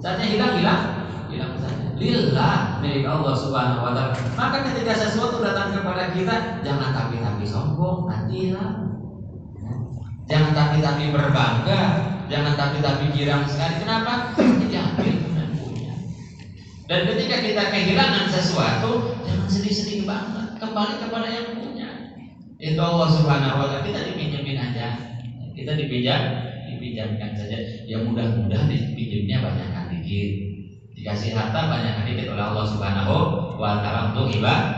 Saatnya hilang saja. Lillah, milik Allah Subhanahu wa taala. Maka ketika sesuatu datang kepada kita, jangan tapi sombong, nanti hilang. Jangan tapi berbangga, jangan tapi girang sekali. Kenapa? Diambil dan punya. Dan ketika kita kehilangan sesuatu, jangan sedih-sedih banget. Kembali kepada yang punya. Itu Allah Subhanahu wa taala. Kita dipinjemin aja. Kita dipinjamkan saja. Ya mudah-mudahan dipinjamnya banyak dikit. Dikasih harta banyak dikit oleh Allah Subhanahu wa taala untuk ibadah.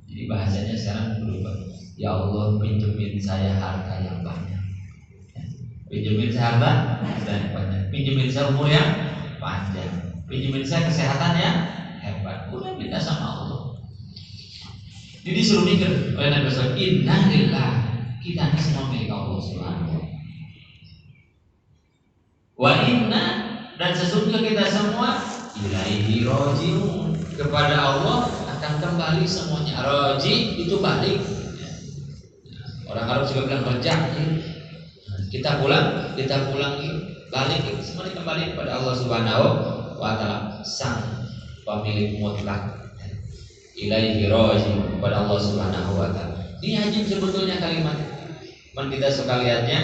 Jadi bahasanya sekarang berubah. Ya Allah, pinjemin saya harta yang banyak. Pinjemin saya harta yang banyak. Pinjemin saya umur yang panjang. Pinjemin saya kesehatan yang hebat. Udah minta sama Allah. Jadi suruh mikir oleh Nabi Sallallahu Alaihi Wasallam, innalillah, kita ini semua milik Allah Subhanahu wa taala. Wa inna, dan sesungguhnya kita semua ilaihi rajiun, kepada Allah akan kembali semuanya. Raji itu balik. Orang Arab juga bilang rejak. Kita pulang balik, semua kembali kepada Allah Subhanahu wa taala, sang pemilik mutlak. Ilaihi rajiun, kepada Allah Subhanahu wa taala. Ini ajib sebetulnya kalimat. Kita suka lihatnya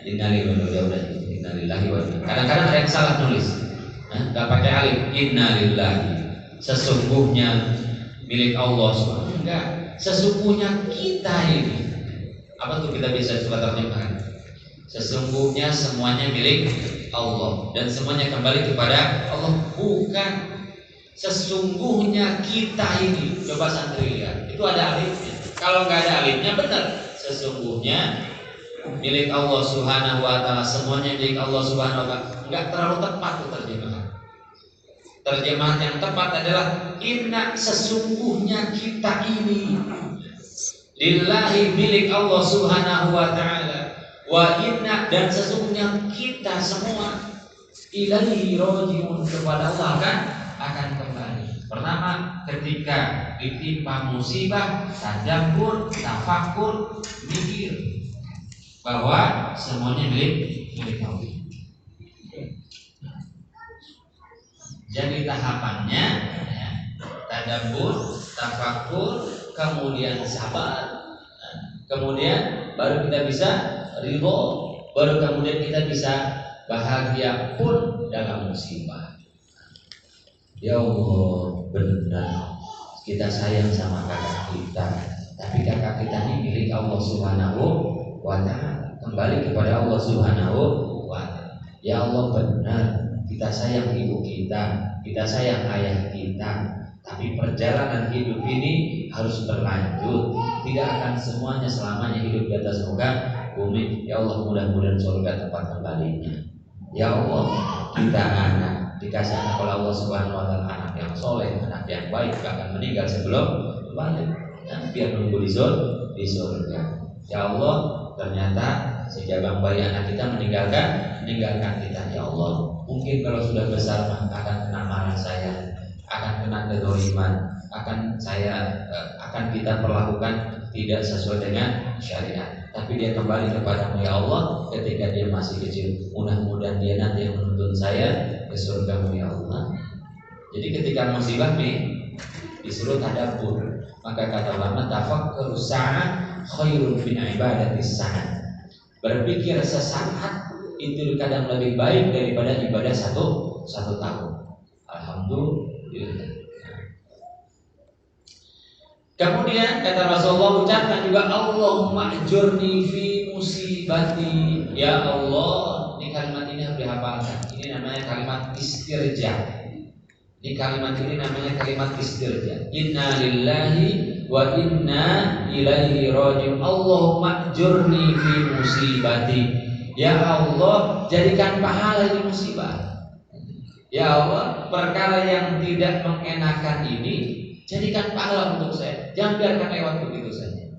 innalillahi wa inna. Kadang-kadang ada yang salah nulis. Enggak pakai alif, innalillahi. Sesungguhnya milik Allah Subhanahu. Enggak, sesungguhnya kita ini. Apa tuh kita bisa coba terjemahkan? Sesungguhnya semuanya milik Allah dan semuanya kembali kepada Allah. Bukan sesungguhnya kita ini. Coba santri lihat, itu ada alifnya. Kalau nggak ada alifnya benar. Sesungguhnya milik Allah Subhanahu wa taala, semuanya milik Allah Subhanahu wa taala. Enggak terlalu tepat tuh terjemahan. Terjemahan yang tepat adalah inna, sesungguhnya kita ini lillahi, milik Allah Subhanahu wa taala, wa inna, dan sesungguhnya kita semua ilaihi rajiun, kepada Allah akan kembali. Pertama, ketika ditimpa musibah, tadabbur, tafakkur, mikir bahwa semuanya milik Allah. Jadi tahapannya ya, tadabbur, tafakkur, kemudian sabar, kemudian baru kita bisa ridho, baru kemudian kita bisa bahagia pun dalam musibah. Ya Allah, benar kita sayang sama kakak kita, tapi kakak kita ini milik Allah Subhanahu wa taala, kembali kepada Allah Subhanahu wa taala. Ya Allah, benar kita sayang ibu kita sayang ayah kita, tapi perjalanan hidup ini harus berlanjut. Tidak akan semuanya selamanya hidup di atas muka bumi. Ya Allah, mudah-mudahan surga tempat kembalinya. Ya Allah, kita anak dikasih anak oleh Allah Subhanahu wa taala, anak yang soleh, anak yang baik, bahkan meninggal sebelum balik. Biar nunggu di surga. Ya Allah, ternyata sejabang bayi anak kita meninggalkan kita. Ya Allah, mungkin kalau sudah besar akan kena marah saya, akan kena kedoliman, akan kita perlakukan tidak sesuai dengan syariat. Tapi dia kembali kepadamu ya Allah ketika dia masih kecil. Mudah-mudahan dia nanti yang menuntun saya ke surgamu ya Allah. Jadi ketika musibah nih disuruh tadabbur, maka kata ulama tafakkur sa'at khairun min ibadati sa'at. Berpikir sesaat itu kadang lebih baik daripada ibadah satu tahun. Alhamdulillah. Kemudian kata Rasulullah, ucapkan juga Allahumma ajurni fi musibati. Ya Allah, ini kalimat ini harus dihafalkan. Ini namanya kalimat istirja. Kalimat ini namanya kalimat istirja. Inna lillahi wa inna ilaihi rajiun. Allahumma ajurni fi musibati. Ya Allah, jadikan pahala ini musibah. Ya Allah, perkara yang tidak mengenakan ini jadikan pahala untuk saya. Jangan biarkan lewat begitu saja.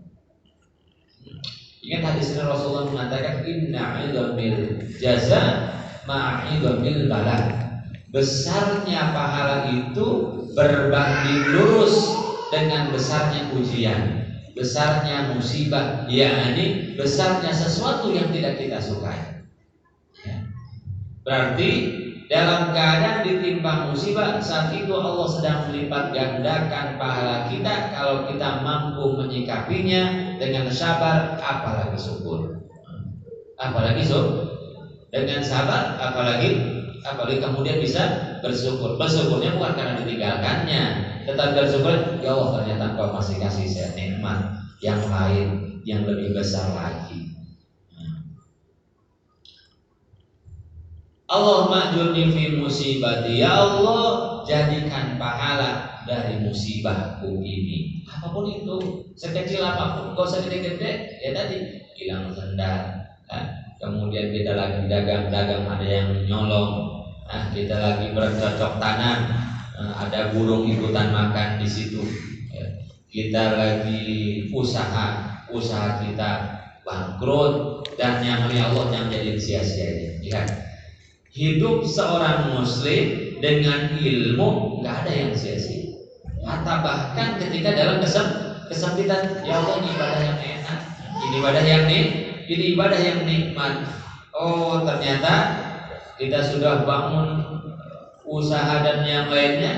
Ingat hadis Rasulullah mengatakan inna 'idhamil jaza ma'idhamil bala. Besarnya pahala itu berbanding lurus dengan besarnya ujian, besarnya musibah, yakni besarnya sesuatu yang tidak kita sukai. Berarti dalam keadaan ditimpa musibah, saat itu Allah sedang melipat gandakan pahala kita kalau kita mampu menyikapinya dengan sabar, apalagi syukur. Apalagi dengan sabar, apalagi kemudian bisa bersyukur. Bersyukurnya bukan karena ditinggalkannya, tetapi bersyukur, ya Allah ternyata Engkau masih kasih saya nikmat yang lain yang lebih besar lagi. Allah ma'jurni fi musibati, ya Allah jadikan pahala dari musibahku ini, apapun itu, sekecil apapun, gak usah gede-gede. Ya tadi hilang sendal, kemudian kita lagi dagang ada yang nyolong, kita lagi bercocok tanam, ada burung ikutan makan di situ, kita lagi usaha kita bangkrut, dan yang Allah yang jadi sia-sia ini. Lihat, hidup seorang muslim dengan ilmu nggak ada yang sia-sia. Atau bahkan ketika dalam kesempitan, ya Allah ini ibadah yang enak, ini ibadah yang nikmat. Oh ternyata kita sudah bangun usaha dan yang lainnya,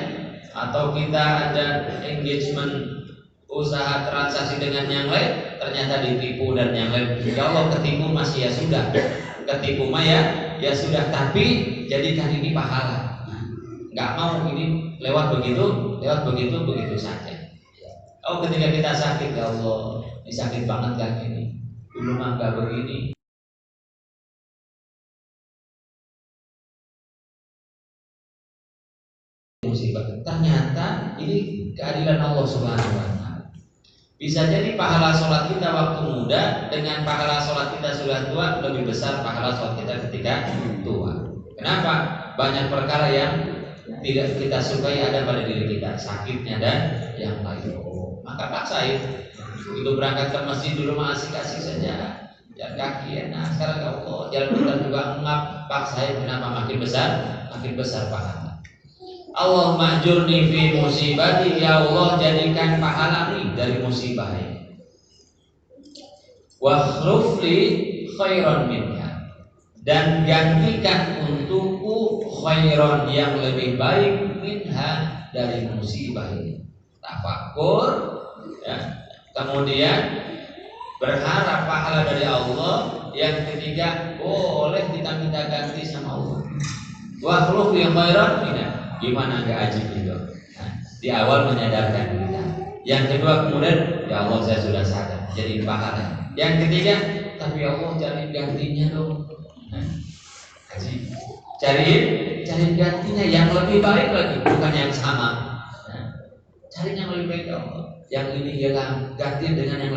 atau kita ada engagement usaha transaksi dengan yang lain, ternyata ditipu dan yang lain. Ya Allah ketipu masih ya sudah, ketipu mah ya sudah, tapi jadikan ini pahala. Nggak mau ini lewat begitu saja. Oh ketika kita sakit, ya Allah ini sakit banget kaki ini, dulu mah nggak begini. Musibah, ternyata ini keadilan Allah Subhanahu wa Ta'ala. Bisa jadi pahala sholat kita waktu muda dengan pahala sholat kita sudah tua lebih besar pahala sholat kita ketika tua. Kenapa? Banyak perkara yang tidak kita sukai ada pada diri kita, sakitnya dan yang lain. Maka Pak Said itu berangkat ke masjid dulu mah asik-asik saja, jalan kaki enak. Sekarang ya Allah jalan putar juga ngap. Pak Said kenapa makin besar pahala. Allah ma'jurni fi musibati, ya Allah jadikan pahala dari musibah ini. Wa khlufli khairan minha, dan gantikan untukku khairan yang lebih baik minha dari musibah ini. Tafakur, ya. Kemudian berharap pahala dari Allah. Yang ketiga, boleh kita minta ganti sama Allah. Wa khlufli khairan minha. Gimana gak ajib itu? Di awal menyadarkan kita. Yang kedua kemudian, ya Allah saya sudah sadar, jadi pahala. Yang ketiga, tapi ya Allah cari gantinya dong. Ajib. Cari gantinya yang lebih baik lagi, bukan yang sama. Cari yang lebih baik ya Allah. Yang ini hilang, ganti dengan yang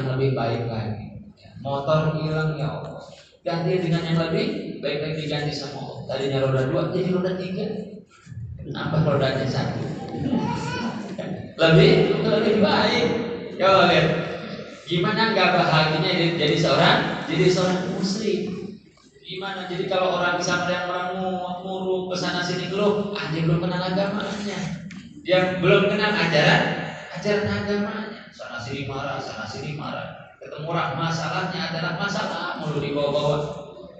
lebih baik lagi. Motor hilang ya Allah, ganti dengan yang lebih baik lagi, diganti sama Allah. Tadinya roda 2 jadi roda 3. Apa rodanya satu, lebih baik. Coba lihat, gimana nggak bahagianya jadi seorang muslim? Gimana? Jadi kalau orang bisa melihat orang muruk kesana sini keluh, dia belum kenal agamanya, dia belum kenal ajaran agamanya. Sana sini marah, ketemu orang masalahnya adalah masalah mulu dibawa-bawa.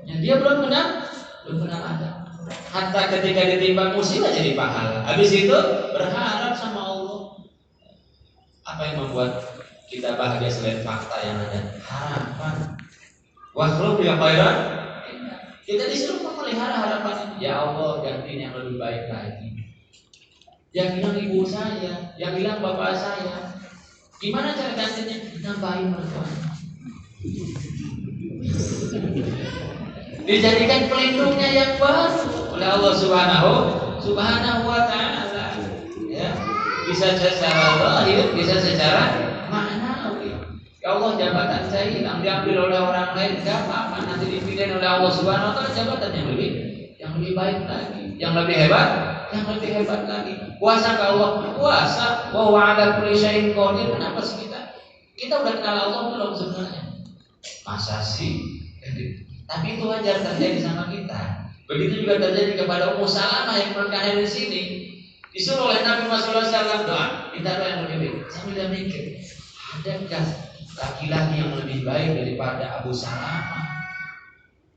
Yang dia belum kenal agama. Hatta ketika ditimpa musibah jadi pahala. Habis itu berharap sama Allah. Apa yang membuat kita bahagia selain fakta yang ada? Harapan. Waktu yang khairan, kita disuruh memelihara harapan. Ya Allah ganti yang lebih baik lagi. Yang hilang ibu saya, yang hilang bapak saya, gimana cara gantinya? Nambahin mertuanya. Dijadikan pelindungnya yang baru oleh Allah Subhanahu wa Ta'ala. Ya, bisa secara zahir, bisa secara ma'nawi. Ya Allah jabatan saya hilang diambil oleh orang lain, enggak apa-apa, nanti dipilih oleh Allah Subhanahu wa Ta'ala jabatan yang lebih baik lagi, yang lebih hebat lagi. Kuasa ke Allah, kuasa. Wa huwa 'ala kulli syai'in qadir. Kenapa sih kita udah kenal Allah belum sebenarnya? Masa sih? Tapi itu wajar terjadi sama kita. Begitu juga terjadi kepada Ummu Salamah yang berkah di sini. Disuruh oleh Nabi Muhammad SAW doa, minta doa yang lebih baik. Sambil dia mikir, adakah laki-laki yang lebih baik daripada Abu Salamah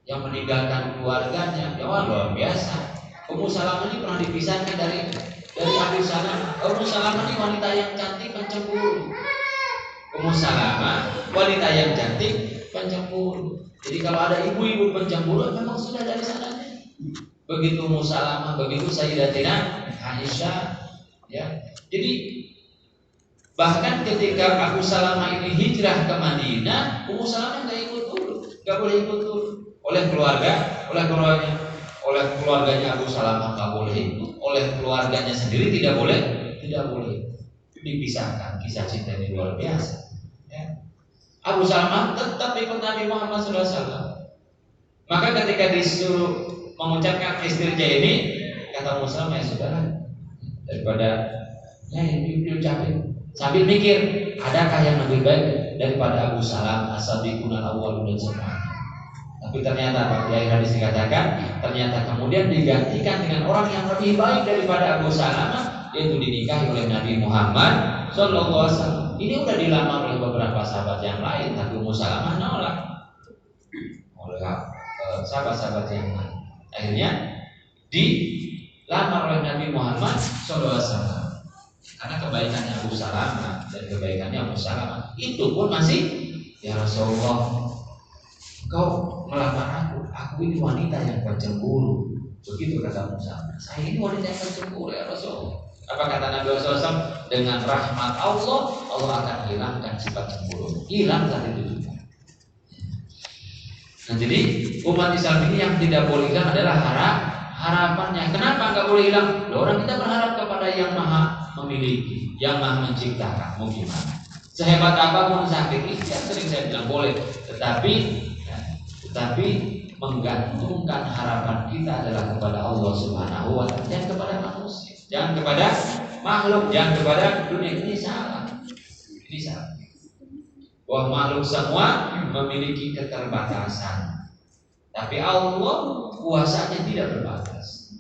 yang meninggalkan keluarganya? Ya luar biasa. Ummu Salamah ini pernah dipisahkan dari Abu Salamah. Ummu Salamah ini wanita yang cantik pencemburu. Ummu Salamah wanita yang cantik pencemburu. Jadi kalau ada ibu-ibu pencemburu memang sudah dari sananya. Begitu Ummu Salamah, begitu Sayyidatina Aisyah, ya. Jadi bahkan ketika Abu Salamah ini hijrah ke Madinah, Ummu Salamah nggak ikut dulu, nggak boleh ikut dulu. Oleh keluarganya Abu Salamah nggak boleh ikut, oleh keluarganya sendiri tidak boleh. Dipisahkan. Kisah cinta ini luar biasa. Ya. Abu Salamah tetap ikut Nabi Muhammad SAW. Maka ketika disuruh mengucapkan istrinya ini, kata Ummu Salamah, ya sudah, daripada ini diucapin sambil mikir, adakah yang lebih baik daripada Abu Salamah as-sabiqun al-awwalun dan semuanya. Tapi ternyata Pak Kiai hadis dikatakan, ternyata kemudian digantikan dengan orang yang lebih baik daripada Abu Salamah, yaitu dinikahi oleh Nabi Muhammad SAW. Ini udah dilamar oleh beberapa sahabat yang lain, tapi Ummu Salamah nolak oleh sahabat-sahabat yang lain. Akhirnya dilamar oleh Nabi Muhammad SAW. Karena kebaikannya Abu Salamah dan kebaikannya Ummu Salamah itu pun masih, ya Rasulullah, kau melamar aku ini wanita yang pencemburu. Begitu kata Ummu Salamah, saya ini wanita yang pencemburu ya Rasulullah. Apa kata Nabi SAW? Dengan rahmat Allah akan hilangkan sifat cemburu. Hilang saat itu juga. Nah, jadi umat Islam ini yang tidak boleh hilang adalah harapannya. Kenapa nggak boleh hilang? Orang kita berharap kepada yang maha memiliki, yang maha menciptakan. Mau gimana? Sehebat apapun sakit ini, yang sering saya bilang boleh. Tetapi menggantungkan harapan kita adalah kepada Allah Subhanahu wa Ta'ala, dan kepada manusia, jangan kepada makhluk, jangan kepada dunia. Ini salah. Bahwa makhluk semua memiliki keterbatasan, tapi Allah kuasanya tidak terbatas.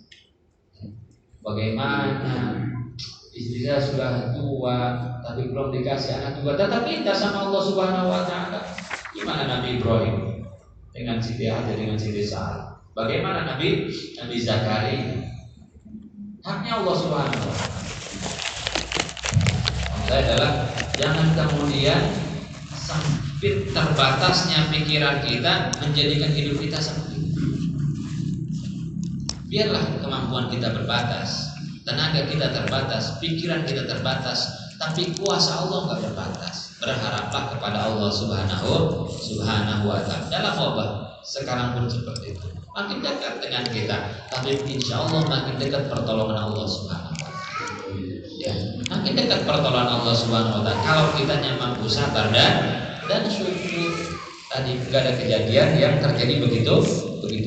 Bagaimana istri saya sudah tua tapi belum dikasih anak juga, tetap minta sama Allah Subhanahu wa Ta'ala. Gimana Nabi Ibrahim dengan Siti Hajar, dengan Siti Sarah? Bagaimana Nabi Zakaria? Haknya Allah Subhanahu wa Ta'ala. Maksudnya adalah jangan kemudian sempit terbatasnya pikiran kita menjadikan hidup kita sempit. Biarlah kemampuan kita terbatas, tenaga kita terbatas, pikiran kita terbatas, tapi kuasa Allah nggak terbatas. Berharaplah kepada Allah Subhanahu wa Ta'ala. Dalam wabah sekarang pun seperti itu. Makin dekat dengan kita, tapi insya Allah makin dekat pertolongan Allah Subhanahu wa Ta'ala. Ya, makin dekat pertolongan Allah Subhanahu wa Ta'ala kalau kita mampu sabar dan syukur. Tadi tidak ada kejadian yang terjadi begitu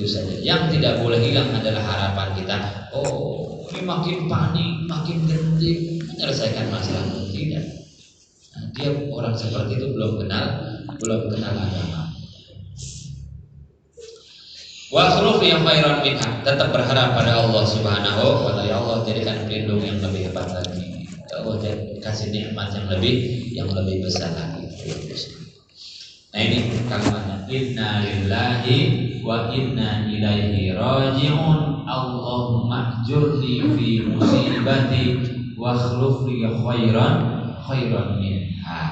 saja. Yang tidak boleh hilang adalah harapan kita. Oh, ini makin panik, makin genting menyelesaikan masalah. Tidak. Nah, dia orang seperti itu belum kenal agama. Wa khuluf yang khairan minha, tetap berharap pada Allah Subhanahu wa Ta'ala. Ya Allah, jadikan pelindung yang lebih hebat lagi. Ya Allah, kasih nikmat yang lebih besar lagi. Nah, ini kalimatnya, inna lillahi wa inna ilaihi raji'un. Allahumma ajurni fi musibati wa khuluf li khairan minha.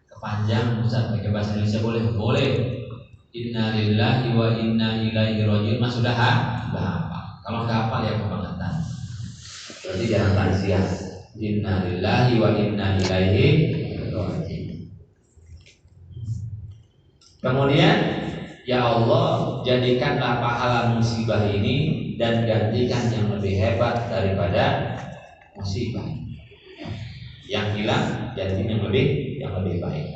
Kepanjang Ustaz, pakai bahasa Indonesia boleh. Inna lillahi wa inna ilaihi raji'un. Mas sudah hafal. Kalau nggak hafal ya kebangetan. Berarti jangan tansiah. Inna lillahi wa inna ilaihi raji'un. Kemudian, ya Allah, jadikanlah pahala musibah ini dan gantikan yang lebih hebat daripada musibah. Yang hilang gantikan yang lebih baik.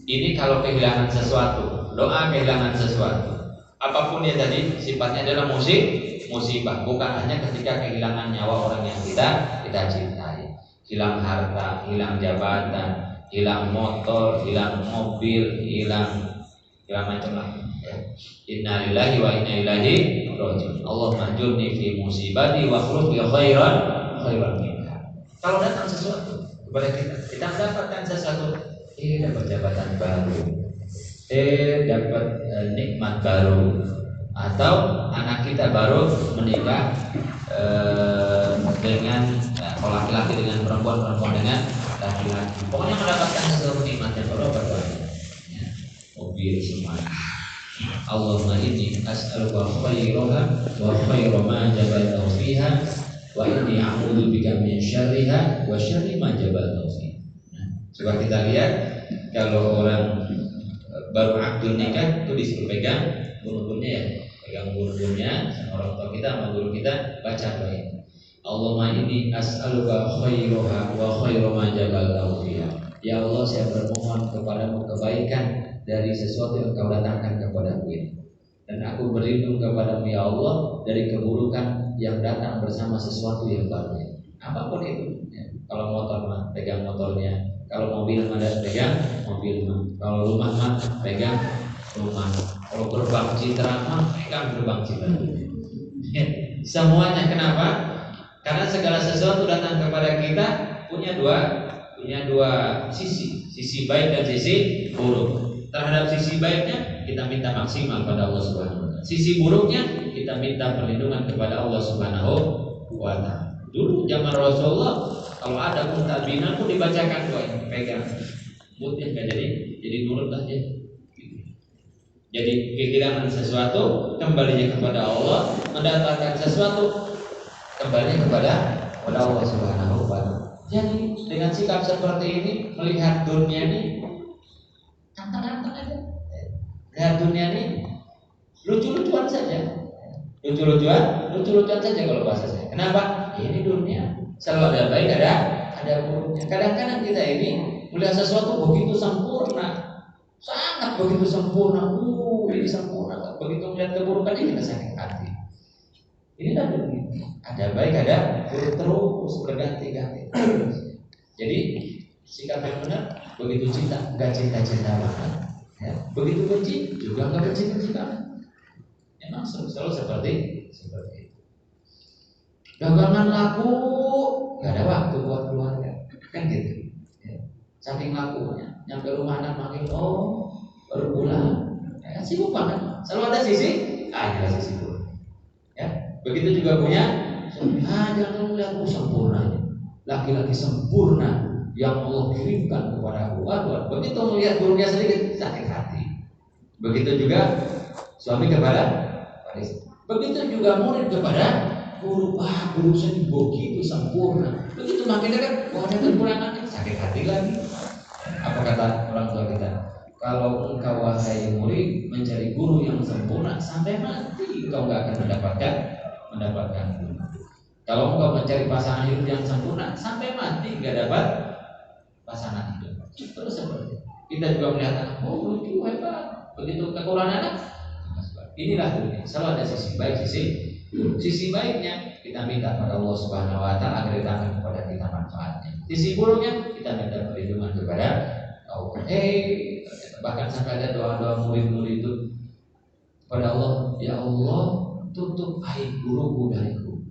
Ini kalau kehilangan sesuatu, doa kehilangan sesuatu, apapun ya tadi sifatnya adalah musibah, bukan hanya ketika kehilangan nyawa orang yang kita cintai, hilang harta, hilang jabatan, hilang motor, hilang mobil, hilang macam-macam. Inna lillahi wa inna ilaihi raji'un. Allah majurni fi musibati wa khuluf li khairan minha. Kalau datang sesuatu kepada kita mendapatkan sesuatu, dapat jabatan baru, dapat nikmat baru, atau anak kita baru menikah dengan kalau laki-laki dengan perempuan, perempuan dengan laki-laki. Pokoknya mendapatkan sesuatu nikmat yang baru ya, mobil semuanya. Allahumma inni as'aluka khairaha wa khaira ma jabalta fiha wa inni a'udzu bika min syarriha wa syarri ma jabalta fiha. Coba kita lihat kalau orang baru akad nikah itu disuruh pegang bulu-bulunya ya, pegang bulu-bulunya sama orang tua kita sama guru kita baca baik. Allahumma inni as'aluka khairaha wa khaira ma jabalta fiha. Ya Allah, saya bermohon kepadamu kebaikan dari sesuatu yang kau datangkan kepadaku ini, dan aku berlindung kepadamu ya Allah dari keburukan yang datang bersama sesuatu yang baru. Apapun itu ya. Kalau motor mah pegang motornya, kalau mobil mah pegang mobil mah, kalau rumah mah pegang rumah, kalau gerbang citra mah pegang gerbang citra. Semuanya kenapa? Karena segala sesuatu datang kepada kita punya dua sisi baik dan sisi buruk. Terhadap sisi baiknya kita minta maksimal pada Allah Subhanahu wa taala. Sisi buruknya kita minta perlindungan kepada Allah Subhanahu wa taala. Dulu zaman Rasulullah kalau ada muntabina pun dibacakan doa ini, pegang. Mutnya enggak jadi nurut aja. Jadi kehilangan sesuatu kembalinya kepada Allah, mendapatkan sesuatu kembalinya kepada Allah Subhanahu wa taala. Jadi dengan sikap seperti ini melihat dunia ini anteng-anteng aja. Lihat dunia ini lucu-lucuan saja. Lucu-lucuan saja kalau bahasa saya. Kenapa? Ini dunia selalu ada baik ada buruknya. Kadang-kadang kita ini melihat sesuatu begitu sempurna, sangat begitu sempurna. Ini sempurna. Begitu melihat keburukannya kita sakit hati. Inilah dunia. Ada baik ada buruk terus berganti-ganti. Jadi sikap yang benar, begitu cinta enggak cinta banget, ya. Begitu benci juga enggak benci banget. Memang selalu seperti itu. Dagangan laku, enggak ada waktu buat keluarga, kan gitu. Ya. Saking lakunya, nyampe rumah anak makin baru pulang, ya, sibuk banget. Selalu ada sisi, ada sisi buruk. Ya, begitu juga punya. Jangan melihat sempurna, laki-laki sempurna yang Allah kirimkan kepada aku. Begitu melihat buruknya sedikit sakit hati. Begitu juga suami kepada istri. Begitu juga murid kepada guru. Guru saya begitu sempurna. Begitu makin dekat, ada kekurangannya sakit hati lagi. Apa kata orang tua kita? Kalau engkau wahai murid mencari guru yang sempurna sampai mati, engkau nggak akan mendapatkan guru. Kalau engkau mencari pasangan hidup yang sempurna sampai mati nggak dapat pasangan hidup. Terus seperti itu. Kita juga melihat lucu hebat. Begitu kekurangan anak, inilah dunia. Selalu ada sisi baik, sisi baiknya kita minta pada Allah Subhanahu wa taala agar datang kepada kita manfaatnya. Sisi buruknya kita minta perlindungan kepada Allah. Bahkan sampai ada doa-doa murid-murid itu pada Allah, ya Allah tutup aib guruku dariku.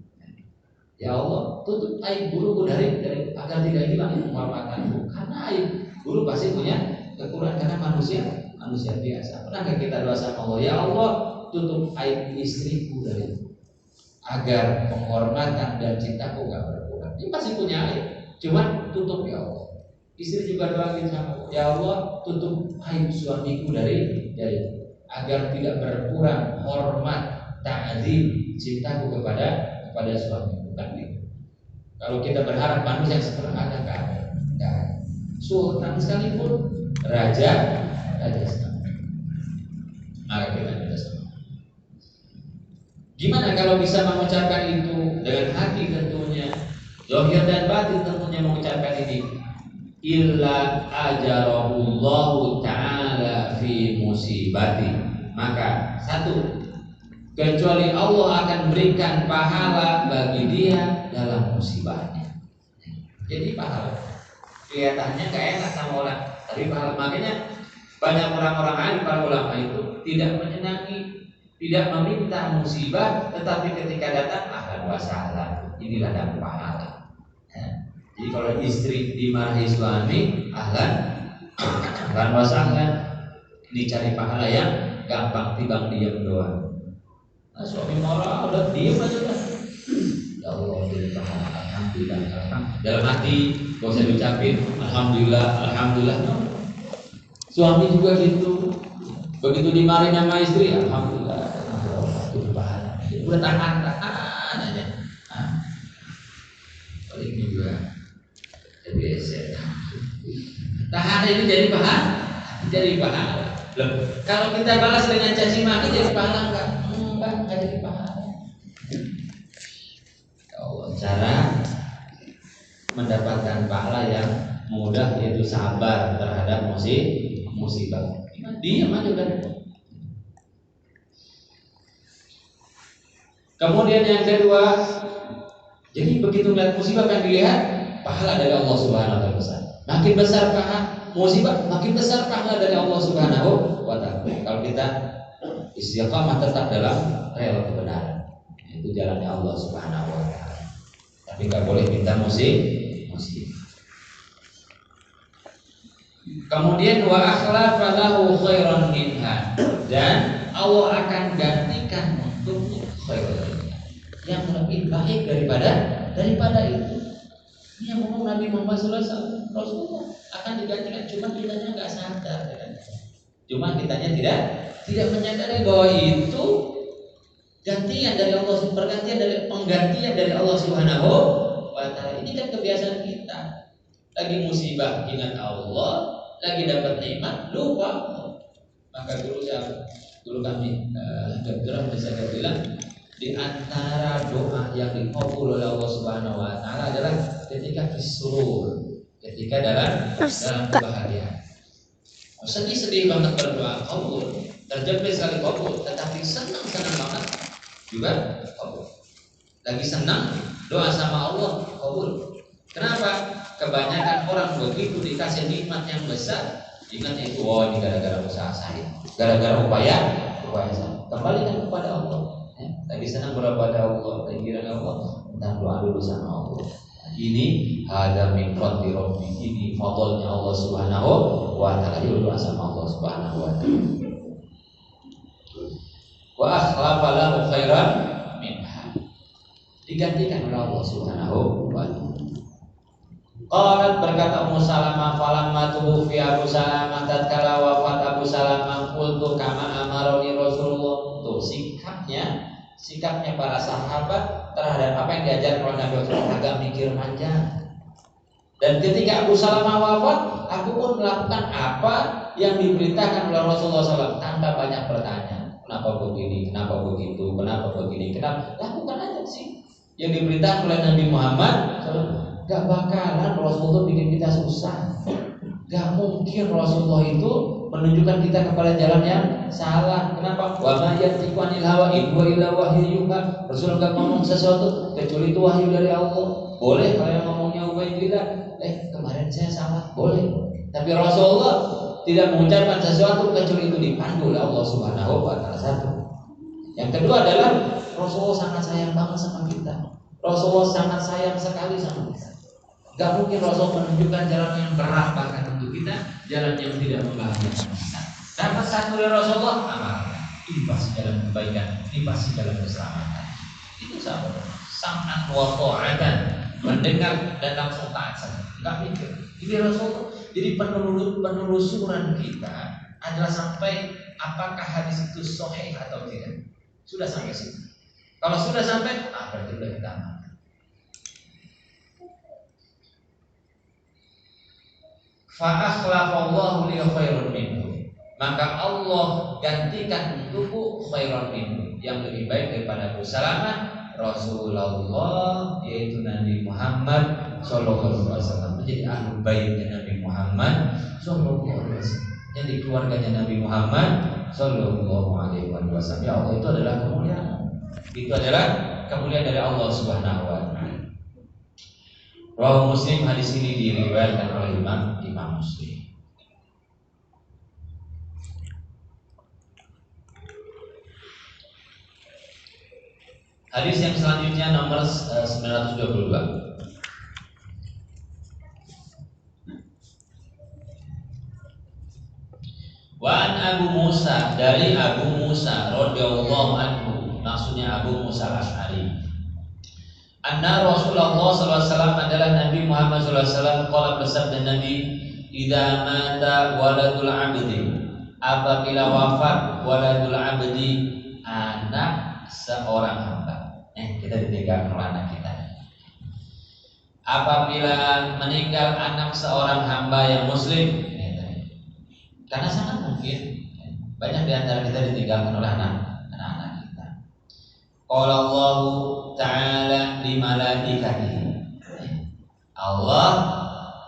Ya Allah, tutup aib guruku dari agar tidak hilang kehormatanku. Karena aib guru pasti punya kekurangan karena manusia biasa. Pernah nggak kita doa sama Allah, ya Allah, tutup aib istriku dariku agar penghormatan dan cintaku nggak berkurang. Dia pasti punya aib, cuman tutup ya Allah. Istri juga doa gitu sama Allah, ya Allah, tutup aib suamiku dari agar tidak berkurang hormat, ta'zim, cintaku kepada suami. Bukan gitu. Kalau kita berharap manusia yang seperti ada nggak ada. Sultan sekalipun, raja sekalipun. Maka kita minta sama. Gimana kalau bisa mengucapkan itu dengan hati tentunya, zahir dan batin tentunya mengucapkan ini. Illa ajarahullahu ta'ala fi musibati. Maka satu, kecuali Allah akan berikan pahala bagi dia dalam musibahnya. Jadi pahala kelihatannya gak enak sama orang, tapi pahala. Makanya banyak orang-orang alim, para ulama itu tidak menyenangi, tidak meminta musibah, tetapi ketika datang ahlan wa sahlan, inilah dapat pahala. Jadi kalau istri dimarahi suami, ahlan wa sahlan, dicari pahala yang gampang timbang diam doang. Suami marah, udah diem aja kan. Ya Allah, jadi pahala, alhamdulillah, alhamdulillah. Dalam hati, gak usah diucapin, alhamdulillah, alhamdulillah. Suami juga gitu. Begitu dimarahin sama istri, alhamdulillah, alhamdulillah, jadi pahala. Udah tahan aja. Ini juga jadi eser. Tahan ini jadi pahala. Kalau kita balas dengan caci maki jadi pahala enggak? Enggak jadi pahala. Oh, cara mendapatkan pahala yang mudah yaitu sabar terhadap musibah. Diam aja kan. Kemudian yang kedua, jadi begitu melihat musibah kan dilihat pahala dari Allah Subhanahu wa taala. Makin besar pahala musibah, makin besar pahala dari Allah Subhanahu wa taala. Kalau kita istiqamah tetap dalam rel kebenaran, itu jalannya Allah Subhanahu wa taala. Tapi enggak boleh minta musibah. Kemudian wa akhlafa lahu khairan minha, dan Allah akan gantikan untuknya khairan yang lebih baik daripada itu. Ini yang ngomong Nabi Muhammad SAW, Rasulullah akan digantikan, cuma kitanya nggak sadar kan? Cuma kitanya tidak menyadari bahwa itu gantian dari Allah, penggantian dari Allah Subhanahu wa taala. Ini kan kebiasaan kita. Lagi musibah ingat Allah, lagi dapat nikmat lupa. Maka dulu kami dokter bisa bilang, di antara doa yang dikabul oleh Allah Subhanahu wa taala adalah ketika fisurur, ketika dalam kebahagiaan. Sedih banget berdoa kabul, terjepit sekali kabul, tetapi senang banget juga kabul. Lagi senang doa sama Allah kabul. Kenapa? Kebanyakan orang begitu dikasih nikmat yang besar, ingat itu, oh ini gara-gara usaha saya, gara-gara upaya saya. Kembalikan kepada Allah. Lagi senang berdoa pada Allah, lagi kira Allah, dan doa dulu sama Allah. Ini ada min fadli rabbi, ini fadlnya Allah Subhanahu wa taala. Doa sama Allah Subhanahu wa taala. Wa akhlafa lahu khairan minha, digantikan oleh Allah Subhanahu wa taala. Qalat, berkata Ummu Salamah, falamma tuwfi Abu Salamah, tatkala wafat Abu Salamah, qultu kama amaroni Rasulullah. Tuh sikapnya para sahabat terhadap apa yang diajarkan oleh Nabi Muhammad, agak mikir panjang. Dan ketika Abu Salamah wafat, aku pun melakukan apa yang diperintahkan oleh Rasulullah SAW tanpa banyak bertanya. Kenapa begini, kenapa begitu, kenapa begini, kenapa? Lakukan aja sih yang diperintahkan oleh Nabi Muhammad SAW. Gak bakalan Rasulullah bikin kita susah. Gak mungkin Rasulullah itu menunjukkan kita kepada jalan yang salah. Kenapa? Wa ma yantiqu anil hawa in huwa illa wahyu yuha. Rasulullah gak ngomong sesuatu kecuali itu wahyu dari Allah. Boleh kalau yang ngomongnya Ubaidillah, kemarin saya salah, boleh. Tapi Rasulullah tidak mengucapkan sesuatu kecuali itu dipandu oleh Allah Subhanahu wa taala. Satu. Yang kedua adalah Rasulullah sangat sayang banget sama kita. Rasulullah sangat sayang sekali sama kita. Gak mungkin Rasul menunjukkan jalan yang berat bahkan untuk kita, jalan yang tidak membahagiakan kita. Dapat satu dari Rasulullah, amalkan. Ini pasti jalan kebaikan, ini pasti jalan keselamatan. Itu sangat wa ta'atan, mendengar dan langsung taat saja. Gak mikir. Ini Rasulullah. Jadi penelusuran kita adalah sampai apakah hadis itu sahih atau tidak. Sudah sampai situ. Kalau sudah sampai, berarti sudah kita amalkan. Fa'akhlafallahu li khairan minhu, maka Allah gantikan untukku khairan minhu, yang lebih baik daripada Abu Salamah, Rasulullah, yaitu Nabi Muhammad sallallahu alaihi wasallam. Menjadi ahli baitnya Nabi Muhammad sallallahu alaihi wasallam, jadi keluarganya Nabi Muhammad sallallahu alaihi wasallam. Ya Allah, itu adalah kemuliaan. Itu adalah kemuliaan dari Allah Subhanahu wa taala. Rawahu Muslim, hadis ini diriwayatkan oleh Imam Muslim. Hadis yang selanjutnya nomor 922. Wa an Abu Musa, dari Abu Musa radhiyallahu anhu, maksudnya Abu Musa al-Asy'ari. Anna Rasulullah SAW adalah Nabi Muhammad SAW qala bersabda Nabi, idza mata waladul abdi, apabila wafat waladul abdi, anak seorang hamba. Kita ditinggalkan oleh anak kita. Apabila meninggal anak seorang hamba yang muslim, karena sangat mungkin banyak di antara kita ditinggalkan oleh anak-anak kita. Qala Allah Ta'ala li malaikatihi. Allah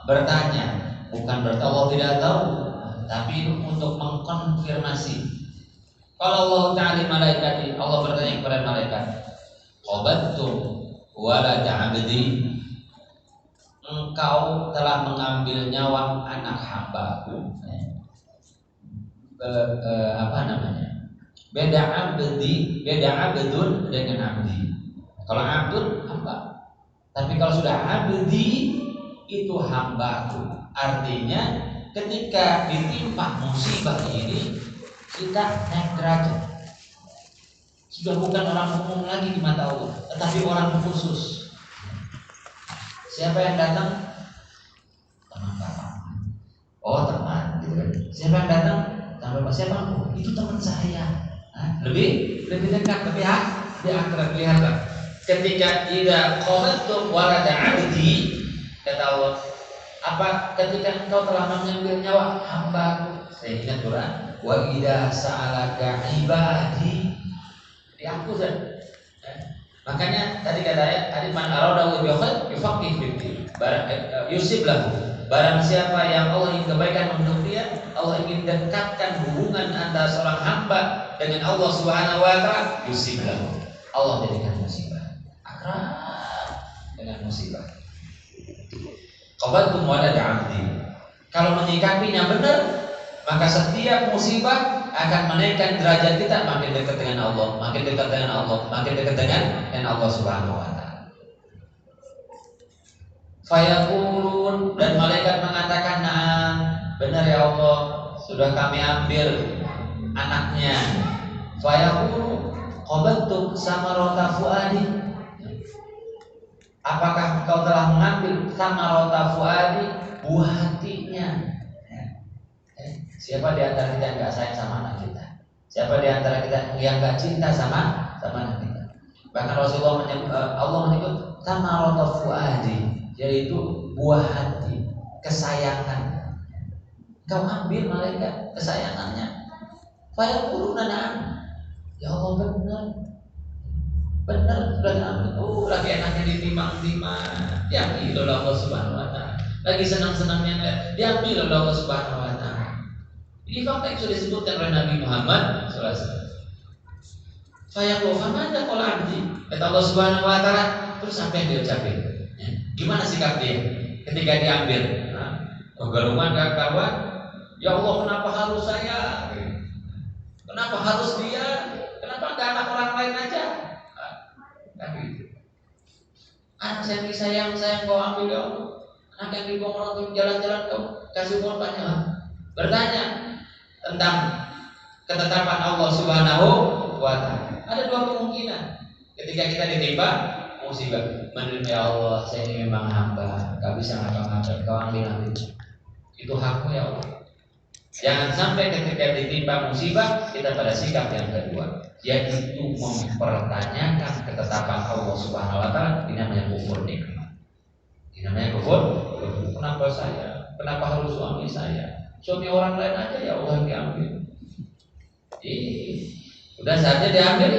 bertanya, bukan berarti Allah tidak tahu, tapi untuk mengkonfirmasi. Qala Allah Ta'ala li malaikatihi, Allah bertanya kepada malaikat, qabattum walad 'abdi, engkau telah mengambil nyawa anak hambaku. Beda abdun dengan abdi. Kalau abdun hamba, tapi kalau sudah abdi itu hambaku. Artinya ketika ditimpa musibah ini kita naik derajat. Sudah bukan orang umum lagi di mata Allah, tetapi orang khusus. Siapa yang datang? Teman bapak. Oh teman, gitu kan. Siapa yang datang? Teman bapak. Siapa? Oh, itu teman saya. Lebih dekat, lebih akrab. Lihatlah. Ketika idza qamattum walada 'abdi, kata Allah, apa ketika engkau telah mengambil nyawa hamba-Ku. Saya ingat Quran, wa idza sa'alaka ibadi, diaku kan. Makanya tadi kata ayat, "Aliman aradahu bi khair yufaqih fiddin." Yusib lahu. Barang siapa yang Allah ingin kebaikan untuk dia, Allah ingin dekatkan hubungan antara seorang hamba dengan Allah Subhanahu wa taala, yusib lahu. Allah jadikan musibah akrab dengan musibah. Qabattum walad 'abdi. Kalau menyikapinya benar, maka setiap musibah akan menaikkan derajat kita, makin dekat dengan Allah, makin dekat dengan Allah, makin dekat dengan Allah Subhanahu wa taala. Fayaqulun, dan malaikat mengatakan, "Na'am, benar ya Allah, sudah kami ambil anaknya." Fayaqulu, qabattum samarata fuadi. Apakah engkau telah mengambil samarata fuadi, buah hatinya? Siapa di antara kita yang enggak sayang sama anak kita? Siapa di antara kita yang enggak cinta sama anak kita? Bahkan Allah menyebut samarata fuadi, yaitu buah hati, kesayangan. Kau ambil malaikat kesayangannya. Fayaquluna na'am. Ya Allah, benar sudah diambil. Oh, lagi enaknya ditimbang-timbang, diambil oleh Allah Subhanahu wa taala. Lagi senang-senangnya diambil oleh Allah Subhanahu wa taala. Ini fakta yang sudah disebutkan oleh Nabi Muhammad SAW. Fayaqulu famada qala 'abdi. Kata Allah Subhanahu wa taala, terus apa yang dia ucapin? Gimana sikap dia ketika diambil? Kegaruman kawan, ya Allah, kenapa harus saya? Kenapa harus dia? Kenapa enggak anak orang lain aja? Anak yang disayang kau ambil ya Allah. Anak yang dibuang orang tua jalan-jalan kau kasih umur panjang. Bertanya tentang ketetapan Allah Subhanahu wa taala. Ada dua kemungkinan ketika kita ditimpa musibah. Menerima, ya Allah, saya ini memang hamba, gak bisa ngapa-ngapain, kau ambil. Itu hakmu ya Allah. Jangan sampai ketika ditimpa musibah kita pada sikap yang kedua, yaitu mempertanyakan ketetapan Allah Subhanahu wa taala. Ini namanya kufur nikmat. Ini namanya kufur. Kenapa saya? Kenapa harus suami saya? Suami orang lain aja ya Allah yang diambil. Udah saatnya diambil.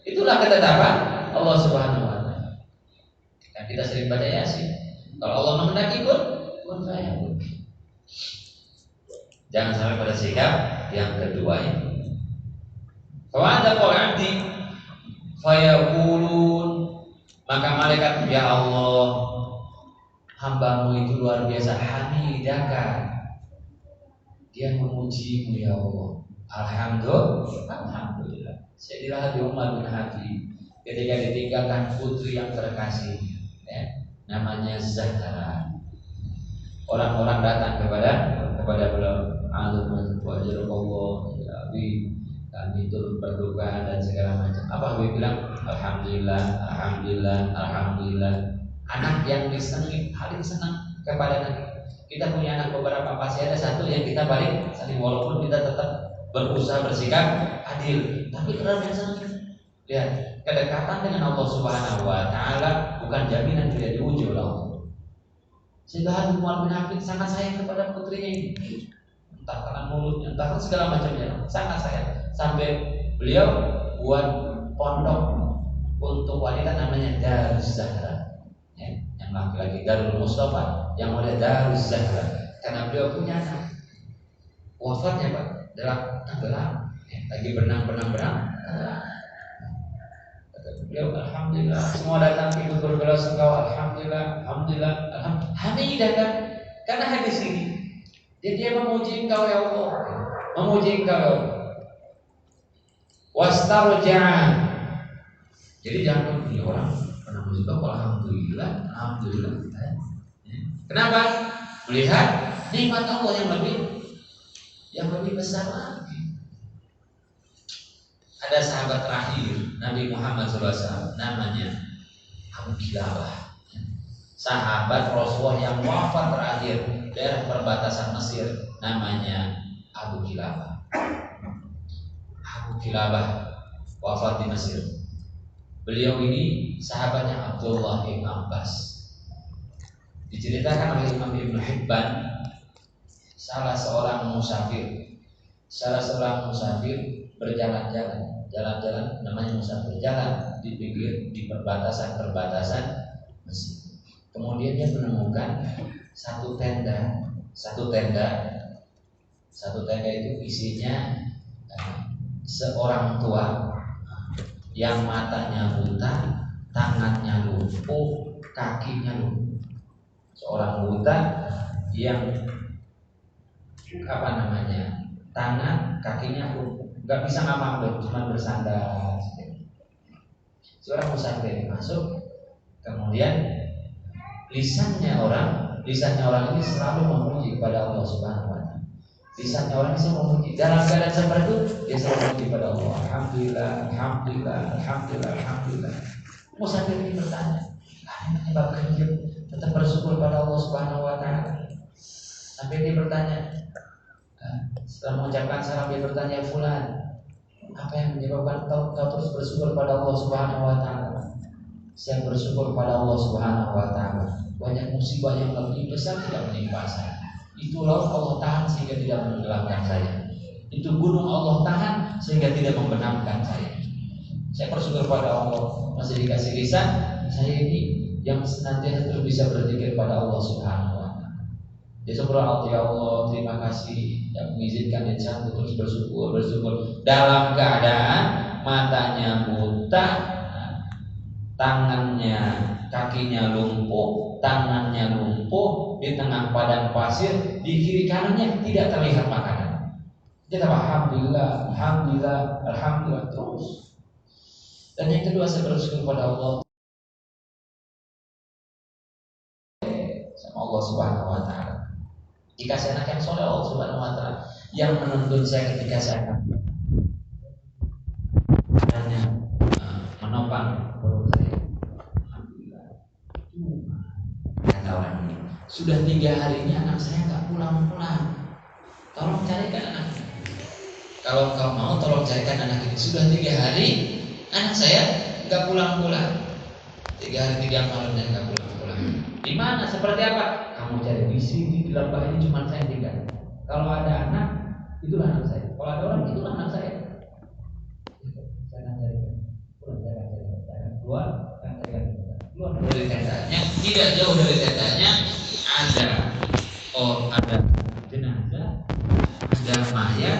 Itulah ketetapan Allah Subhanahu wa taala. Dan kita sering baca Yasin. Kalau Allah menghendaki pun saya pun. Jangan sampai pada sikap yang kedua ini. Fa ada qaw'ati fayaqulun, maka malaikat, ya Allah, hamba-Mu itu luar biasa, hamidaka, dia memuji-Mu ya Allah. Alhamdulillah. Jadilah hati Umar bin Hadi ketika ditinggalkan putri yang terkasih, namanya Zahra. Orang-orang datang kepada beliau, Allah, kami turut berduka dan segala macam. Apa Nawawi bilang alhamdulillah, alhamdulillah, alhamdulillah. Anak yang disenangi paling senang kepada Nabi. Kita punya anak beberapa, pasti ada satu yang kita paling senang, walaupun kita tetap berusaha bersikap adil, tapi terlalu senang. Lihat, kedekatan dengan Allah Subhanahu wa taala bukan jaminan tidak diuji oleh Allah. Sehingga Habib Muhammad bin Habib sangat sayang kepada putrinya ini. Entah karena mulutnya, entah segala macamnya, sangat sayang. Sampai beliau buat pondok untuk wanita namanya Darus Zahra, ya, yang laki-laki Darul Mustafa, yang muda Darus Zahra. Karena beliau punya anak, wafatnya Pak dalam tenggelam, ya, lagi berenang. Beliau alhamdulillah, semua datang ikut berbelasungkawa, alhamdulillah, alhamdulillah, alhamdulillah. Hamidah kan? Karena hadis ini, dia memuji Engkau ya Allah, memuji Engkau ya Allah. Wastarja'a. Jadi jangan punya orang pernah muji Engkau, alhamdulillah, alhamdulillah. Kenapa? Melihat nikmat Allah yang lebih besar lagi. Ada sahabat terakhir Nabi Muhammad SAW, namanya Abu Kilabah, sahabat Rasulullah yang wafat terakhir daerah perbatasan Mesir, namanya Abu Kilabah. Abu Kilabah wafat di Mesir. Beliau ini sahabatnya Abdullah bin Abbas. Diceritakan oleh Imam Ibn Hibban, salah seorang musafir berjalan-jalan namanya musafir, jalan di pinggir di perbatasan Mesir. Kemudian dia menemukan satu tenda itu isinya seorang tua yang matanya buta, tangannya lumpuh, kakinya lumpuh. Seorang buta yang tangan kakinya lumpuh, nggak bisa ngapa-ngapain, cuma bersandar. Seorang musafir masuk, kemudian lisannya orang ini selalu memuji kepada Allah Subhanahu wa taala. Lisannya orang ini selalu memuji. Dalam keadaan seperti itu, dia selalu memuji kepada Allah. Alhamdulillah, alhamdulillah, alhamdulillah, alhamdulillah. Musafir ini bertanya, apa menyebabkan dia tetap bersyukur pada Allah Subhanahu wa taala? Sampai dia bertanya, setelah mengucapkan salam, dia bertanya, fulan, apa yang menyebabkan kau terus bersyukur pada Allah Subhanahu wa taala? Saya bersyukur pada Allah Subhanahu wa taala, banyak musibah yang lebih besar tidak menimpa saya. Itu laut Allah tahan sehingga tidak menenggelamkan saya. Itu gunung Allah tahan sehingga tidak membenamkan saya. Saya bersyukur pada Allah masih dikasih lisan saya ini yang senantiasa terus bisa berzikir pada Allah Subhanahu wa taala. Dia berdoa, ya Allah, terima kasih yang mengizinkan dia terus bersyukur dalam keadaan matanya buta, kakinya lumpuh, tangannya lumpuh, di tengah padang pasir, di kiri kanannya tidak terlihat makanan. Dia alhamdulillah, alhamdulillah, alhamdulillah terus. Dan yang kedua, saya bersyukur pada Allah sama Allah Subhanahu wa taala. Dikasih anak yang soleh Allah Subhanahu wa taala yang menuntun saya ketika saya hanya menopang perut saya. Alhamdulillah. Kata orang ini, sudah 3 hari ini anak saya nggak pulang-pulang. Tolong carikan anak. Kalau kau mau, tolong carikan anak ini. Sudah 3 hari anak saya nggak pulang-pulang. 3 hari 3 malam dan nggak pulang-pulang. Di mana? Seperti apa? Kamu cari di sini, di lembah ini cuma saya tinggal. Kalau ada anak, itulah anak saya. Kalau ada orang, itulah anak saya. Saya akan carikan. Keluar dari tendanya. Tidak jauh dari tendanya ada jenazah, ada mayat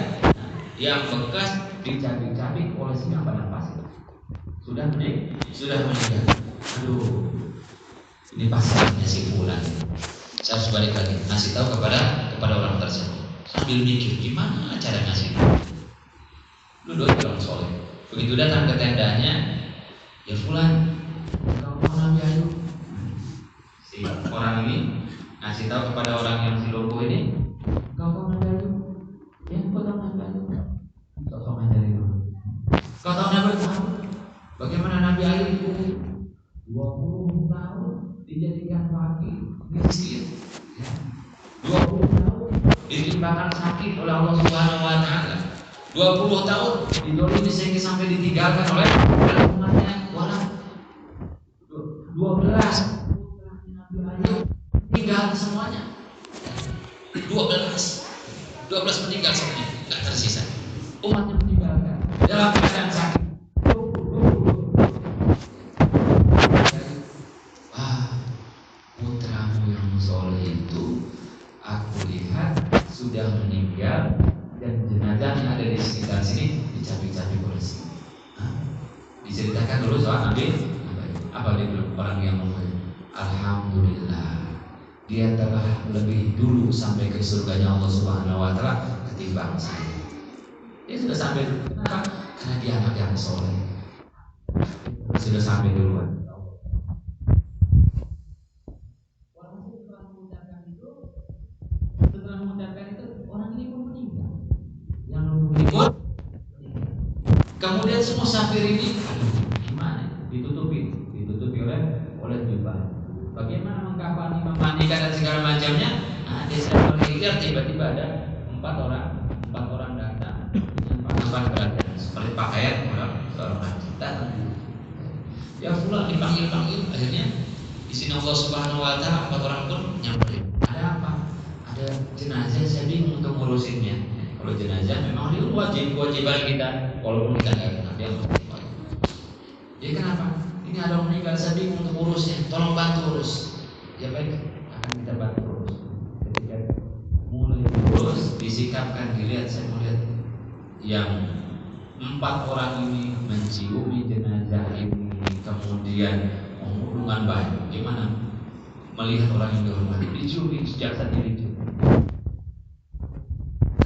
yang bekas dicabik-cabik oleh singa padang pasir. Sudah meninggal. Aduh, ini pasalnya si fulan. Saya harus balik lagi ngasih tahu kepada orang tersebut. Sambil mikir gimana cara ngasih. Lu orang soleh. Begitu datang ke tendanya, ya fulan, kau tahu Nabi Ayub? Si orang ini ngasih tahu kepada orang yang si lumpuh ini, kau tahu Nabi Ayub? Ya, kau tahu Nabi Ayub? Kau tahu Nabi Ayub? Kau tahu Nabi Ayub? dijadikan fakir, miskin. 20 tahun ditimpakan sakit oleh Allah Subhanahu wa taala. 20 tahun didolimi sehingga sampai ditinggalkan oleh umatnya. Walau 12 tinggal semuanya. 12 meninggal semuanya, enggak tersisa. Umatnya meninggalkan dalam keadaan sakit. Putramu yang soleh itu aku lihat sudah meninggal dan jenazahnya ada di sekitar sini, dicabik-cabik oleh sini. Diceritakan dulu soal Nabi apa dia bilang, orang yang ngomong alhamdulillah dia telah lebih dulu sampai ke surganya Allah Subhanahu wa taala ketimbang saya. Dia sudah sampai. Kenapa? Karena dia anak yang soleh. Sudah sampai duluan. Setelah mengucapkan itu orang ini pun meninggal. Yang ikut. Kemudian semua musafir ini, gimana? Ditutupi oleh jubah. Bagaimana mengkafani, memandikan dan segala macamnya? Nah, dia sedang meninggal, tiba-tiba ada empat orang datang dengan pakaian beragam seperti pakaian seorang haji datang. Ya pula dipanggil, akhirnya di sini Allah Subhanahu wa taala 4 orang pun nyamperin. Ada apa? Ada jenazah, saya bingung untuk ngurusinnya. Kalau jenazah memang dia kewajiban kita, walaupun kita nggak kenal dia harus. Dia kenapa? Ini ada orang meninggal, saya bingung untuk urusnya, tolong bantu urus. Ya baik, akan kita bantu urus. Ketika mulai urus, disikapkan, dilihat, saya melihat yang 4 orang ini menciumi jenazah ini, kemudian dengan baik. Gimana? Melihat orang yang dihormati, diciumi, jasad ini diciumi.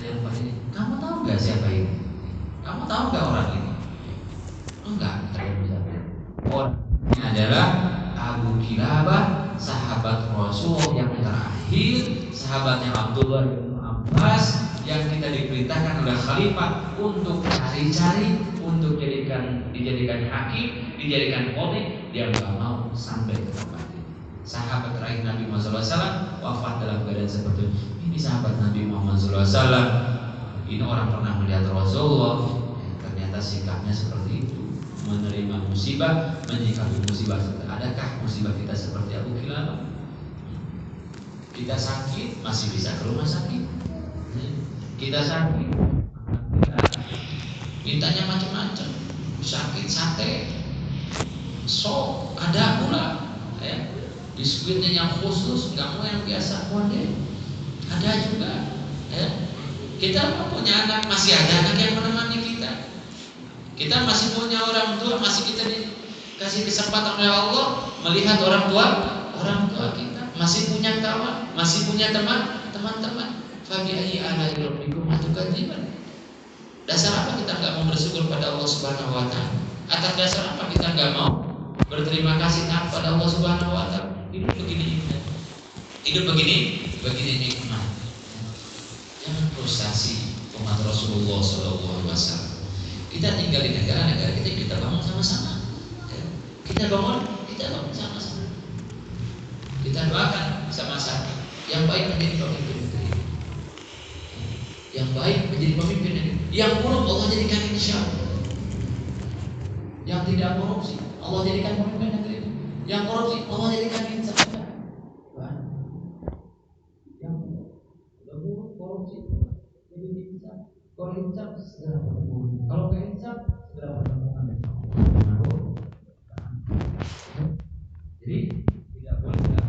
Yang ini, kamu tahu nggak siapa ini? Kamu tahu nggak orang ini? Enggak, saya bisa. Orang ini adalah Abu Kilabah, sahabat Rasul yang terakhir, sahabatnya Abdullah bin Abbas, yang kita diperintahkan oleh Khalifah untuk cari-cari, untuk dijadikan hakim, dijadikan qadhi. Dia nggak mau sampai ke tempat ini. Sahabat terakhir Nabi Muhammad SAW wafat dalam keadaan seperti ini. Sahabat Nabi Muhammad SAW ini orang pernah melihat Rasulullah, ternyata sikapnya seperti itu, menerima musibah, menyikapi musibah. Adakah musibah kita seperti Abu Kilabah? Kita sakit masih bisa ke rumah sakit. Kita sakit mintanya macam-macam, sakit sate, ada pula ya. Biskuitnya yang khusus, nggak mau yang biasa deh. Ada juga ya. Kita punya anak, masih ada anak yang menemani kita. Kita masih punya orang tua, masih kita dikasih kesempatan oleh Allah melihat orang tua kita, masih punya kawan, masih punya teman-teman. Fabi ayyi ala'i rabbikum tukadziban. Dasar apa kita nggak mau bersyukur pada Allah Subhanahu wa taala? Atas dasar apa kita nggak mau berterima kasih kepada Allah Subhanahu wa taala? Hidup begini nikmat. Jangan frustasi umat Rasulullah SAW. Kita tinggal di negara-negara kita bangun sama-sama. Kita bangun sama-sama. Kita doakan sama-sama. Yang baik menjadi pemimpin negeri. Yang baik menjadi pemimpin negeri. Yang buruk Allah jadikan insyaallah. Yang tidak korupsi Allah jadikan pemimpin negeri. Yang korupsi Allah jadikan insyaallah. Yang buruk korupsi jadi insaf. Kalau insaf segera bertemu. Kalau nggak insaf segera bertemu. Jadi tidak boleh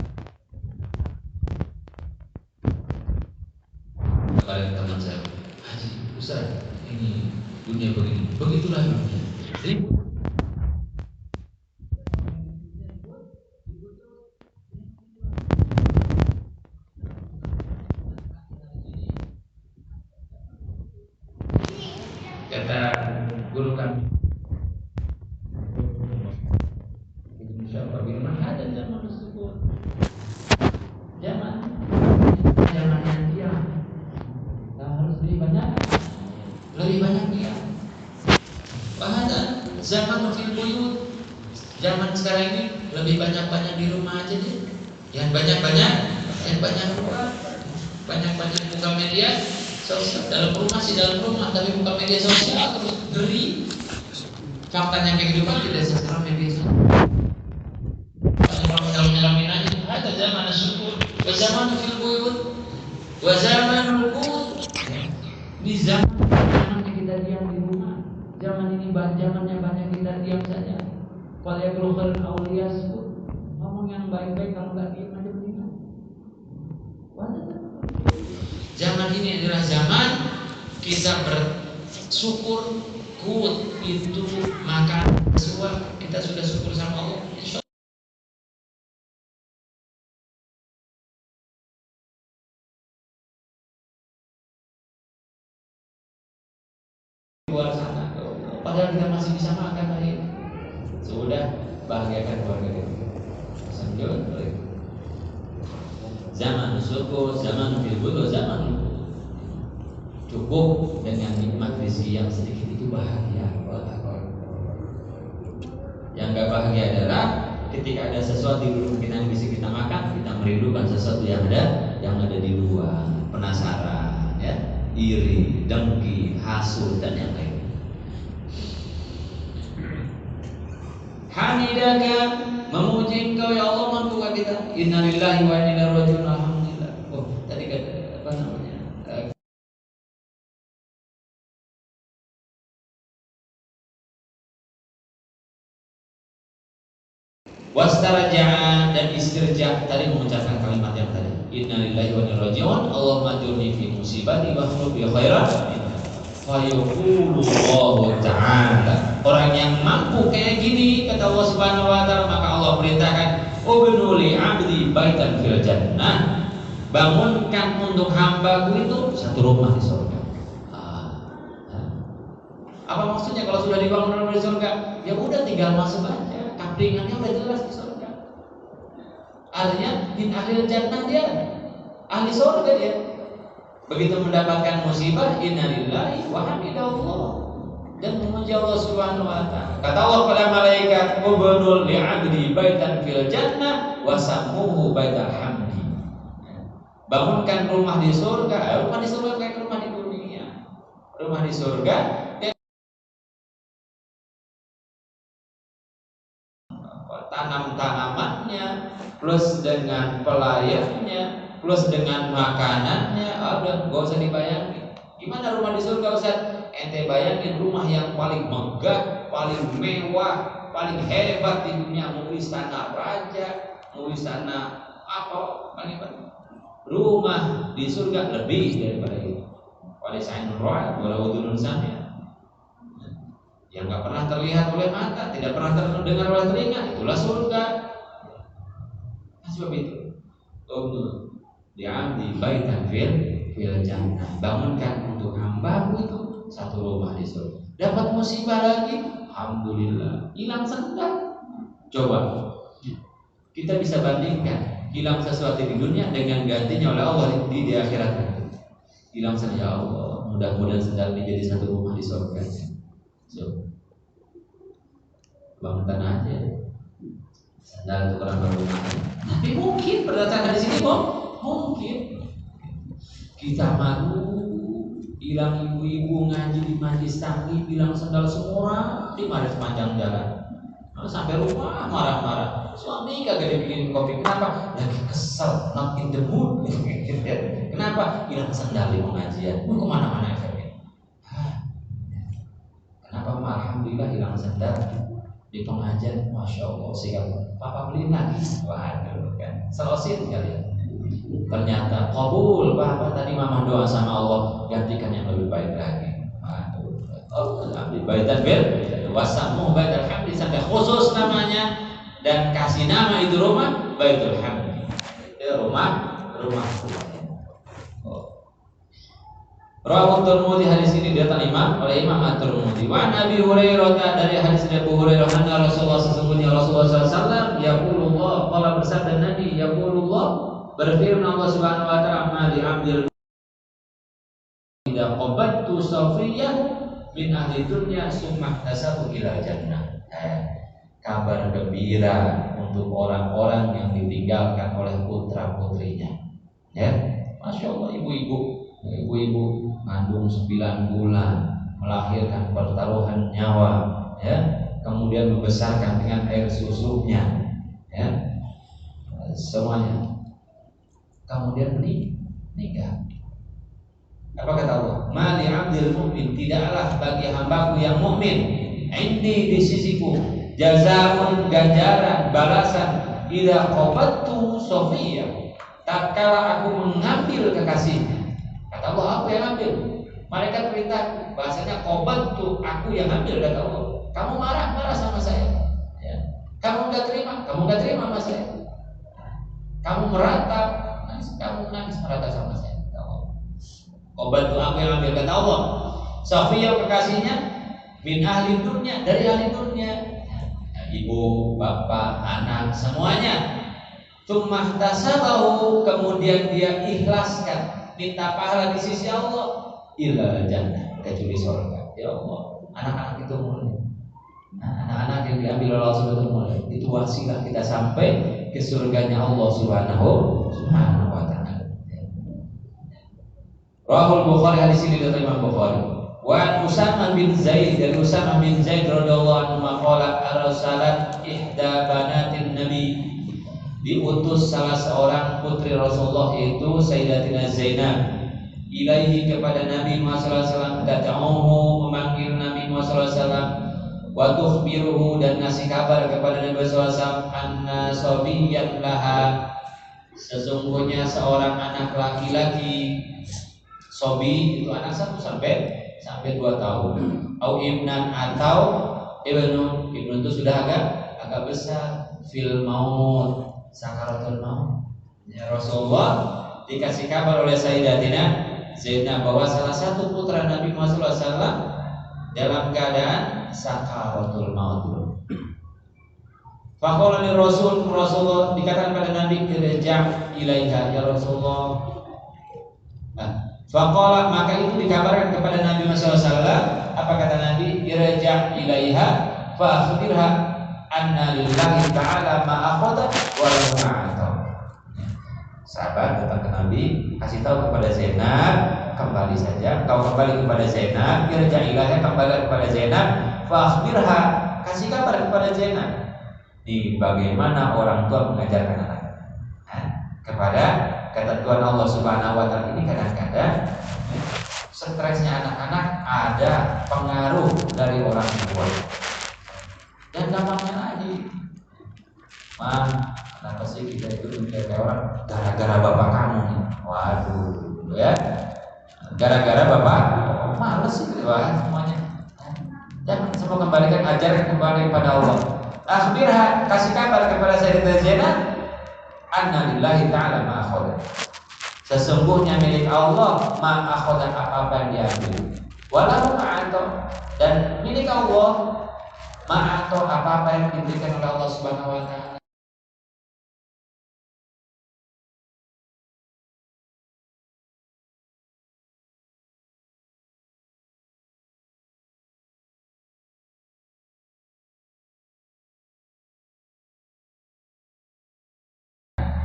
kepada teman saya, Haji Ustaz, ini dunia begini, begitulah dunia. Jadi kata guru kami, Indonesia bagaimana ada zaman tersebut, zaman yang dia harus lebih banyak dia. Bahkan zaman fil buyut Zaman sekarang ini lebih banyak-banyak di rumah aja deh. Yang banyak keluar, banyak-banyak buka media sosial. Dalam rumah sih dalam rumah, tapi buka media sosial terus ngeri. Faktanya kehidupan tidak secara media sosial. Kalau nyalamin aja, ada zaman syukur, zaman fil buyut, zaman rukun. Di zaman kita diam di rumah, zaman ini zamannya banyak kita diam saja. Kalau yang keluar aulias ngomong yang baik-baik, kalau nggak diam aja mendingan. Zaman ini adalah zaman kita bersyukur, kut itu makan sesuatu kita sudah syukur sama Allah. Insya luar sana, padahal kita masih bisa makan hari ini. Sudah bahagiakan keluarga kita. Sambil zaman syukur, zaman bilbul, zaman cukup dengan nikmat rezeki yang sedikit itu bahagia. Yang gak bahagia adalah ketika ada sesuatu di rumah kita yang bisa kita makan, kita merindukan sesuatu yang ada di luar, penasaran, ya, iri, dengki, hasud dan yang lain. Hamidaka, memuji Engkau ya Allah, mampukan kita. Innalillahi wa inna ilaihi raji'un. Alhamdulillah. Oh, tadi kata apa namanya? Wastaraja'a dan istirja, tadi mengucapkan kalimat yang tadi. Innalillahi wa inna ilaihi raji'un. Allahumma ajurni fi musibati wa akhlif bi khairan. Fayaqulullahu ta'ala, orang yang mampu kayak gini kata Allah Subhanahu wa ta'ala, maka Allah perintahkan ubnu li 'abdi baitan fil jannah, bangunkan untuk hambaku itu satu rumah di surga. Apa maksudnya kalau sudah dibangun rumah di surga? Ya udah tinggal masuk aja, kaplingannya udah jelas di surga. Artinya min ahlil jannah, dia ahli surga dia. Begitu mendapatkan musibah, innalillahi wa hamidallah, dan memuji Allah Subhanahu wa ta'ala. Kata Allah kepada malaikat, ubnul li 'abdi baitan fil jannah wa sammuhu baital hamdi. Bangunkan rumah di surga. Rumah di surga kayak rumah di dunia. Rumah di surga tanam tanamannya, plus dengan pelayannya, plus dengan makanannya. Udah gak usah dibayangin gimana rumah di surga, Ustaz. Ente bayangin rumah yang paling megah, paling mewah, paling hebat di dunia, mau istana raja, mau istana apa, paling rumah di surga lebih daripada itu. Walisainul ra'at walau udhunun samia, yang gak pernah terlihat oleh mata, tidak pernah terdengar oleh telinga, itulah surga. Sebab itu di'abdi baitan fil jannah, bangunkan untuk hambaku itu satu rumah di surga. Dapat musibah lagi, alhamdulillah, hilang sendal. Coba kita bisa bandingkan hilang sesuatu di dunia dengan gantinya oleh Allah di akhirat. Hilang sendal, ya Allah, mudah-mudahan sendal ini jadi satu rumah di surga. So, bangunkan aja sandal untuk orang berumah. Tapi mungkin berdasarkan di sini mungkin kita malu hilang ibu-ibu ngaji di majlis taklim, bilang sandal semua di mana sepanjang jalan. Sampai rumah marah-marah, suami kagak dibikin kopi. Kenapa? Lagi kesel, not in the mood. Kenapa? Hilang sandal di pengajian, mau kemana-mana efeknya. Kenapa? Alhamdulillah hilang sandal di pengajian, masya Allah, sikap papa beliin lagi. Waduh, kan selosin kalian. Ternyata kabul, papa tadi mama doa sama Allah, gantikan yang lebih baik lagi. Waduh, oh, lebih baik dan wasamu baitul hamdi, sampai khusus namanya dan kasih nama itu rumah baitul hamdi. Itu rumah. Rawahu Tirmidzi, hadis ini diterima oleh Imam At-Tirmidzi. Wa Nabi Hurairah, dari hadis Abu Hurairah, anna Rasulullah, sesungguhnya Rasulullah SAW yaqulullah, qala bersabda Nabi, yaqulullah, berfirman Allah Subhanahu wa ta'ala, ma li 'abdil idza qabattu safiyah min ahli dunya summa tasabu ila jannah. kabar gembira untuk orang-orang yang ditinggalkan oleh putra putrinya. Ya, masya Allah, ibu-ibu mengandung 9 bulan, melahirkan pertaruhan nyawa, ya, kemudian membesarkan dengan air susunya, ya, semuanya, kemudian menikah. Apa kata Allah? Mali abdil mu'min, tidaklah bagi hambaku yang mukmin, indi di sisiku, jazaun, ganjaran, balasan, idza qabattu Sofiyah, tatkala aku mengambil kekasihnya. Kata Allah, apa yang ambil? Malaikat perintah, bahasanya qabattu, aku yang ambil. Kata Allah, kamu marah sama saya, ya. Kamu nggak terima sama saya, kamu meratap, kamu nangis meratap sama saya. Obat itu aku yang ambil. Kata Allah, Sofiyah kekasihnya min ahli dunia, dari ahli dunia, ibu, bapak, anak, semuanya. Tsumma tasabahu, kemudian dia ikhlaskan, minta pahala di sisi Allah, illa jannah, kecuali surga. Ya Allah, anak-anak itu mulia. Anak-anak yang diambil oleh Allah Subhanahu wa taala itu wasilah kita sampai ke surganya Allah Subhanahu wa taala. Rahul Bukhari, hadis ini dari Imam Bukhari. Wa Usama bin Zaid, dari Usama bin Zaid radhiyallahu anhu maqala arsalat ihda banatin nabi, diutus salah seorang putri Rasulullah yaitu Sayyidatina Zainab, ilaihi kepada Nabi Muhammad sallallahu alaihi wasallam, tad'uhu, memanggil Nabi Muhammad sallallahu alaihi wasallam, wa tukhbiruhu, dan ngasih kabar kepada Nabi sallallahu alaihi wasallam, anna sabiyyan laha, sesungguhnya seorang anak laki-laki. Sobi itu anak 1 sampai 2 tahun. Au ibnan, atau ibnu itu sudah agak besar. Fil maut, sakaratul maut. Ya, Rasulullah dikasih kabar oleh Sayyidatina Zainab bahwa salah satu putra Nabi Muhammad SAW dalam keadaan sakaratul maut. Faqala li Rasulullah, dikatakan pada Nabi, irja' ilaiha ya Rasulullah. Faqala, maka itu dikabarkan kepada Nabi Muhammad SAW. Apa kata Nabi? Irja' ilaiha fa akhbirha anna lillahi ta'ala ma akhadha wa lahu ma ata. Sahabat datang ke Nabi, kasih tahu kepada Zainab, kembali saja, kau kembali kepada Zainab, irja' ilaiha, kembali kepada Zainab, fa akhbirha, kasih kabar kepada Zainab di bagaimana orang tua mengajarkan anak. Kepada ketentuan Allah Subhanahu wa taala ini, kadang-kadang stresnya anak-anak ada pengaruh dari orang tua. Dan dampaknya lagi, kenapa sih kita itu kayak orang gara-gara bapak kamu nih? Waduh, ya. Gara-gara bapak, males sih semuanya. Jangan semua kembalikan, ajarkan kembali kepada Allah. Akhbirha, kasih kabar kepada Sayyidatina Zainab, anna lillahi ta'ala ma akhadha, sesungguhnya milik Allah ma akhadha, apa-apa yang diambil, walau ma'ato, dan milik Allah ma'ato, apa-apa yang diberikan oleh Allah Subhanahu wa taala.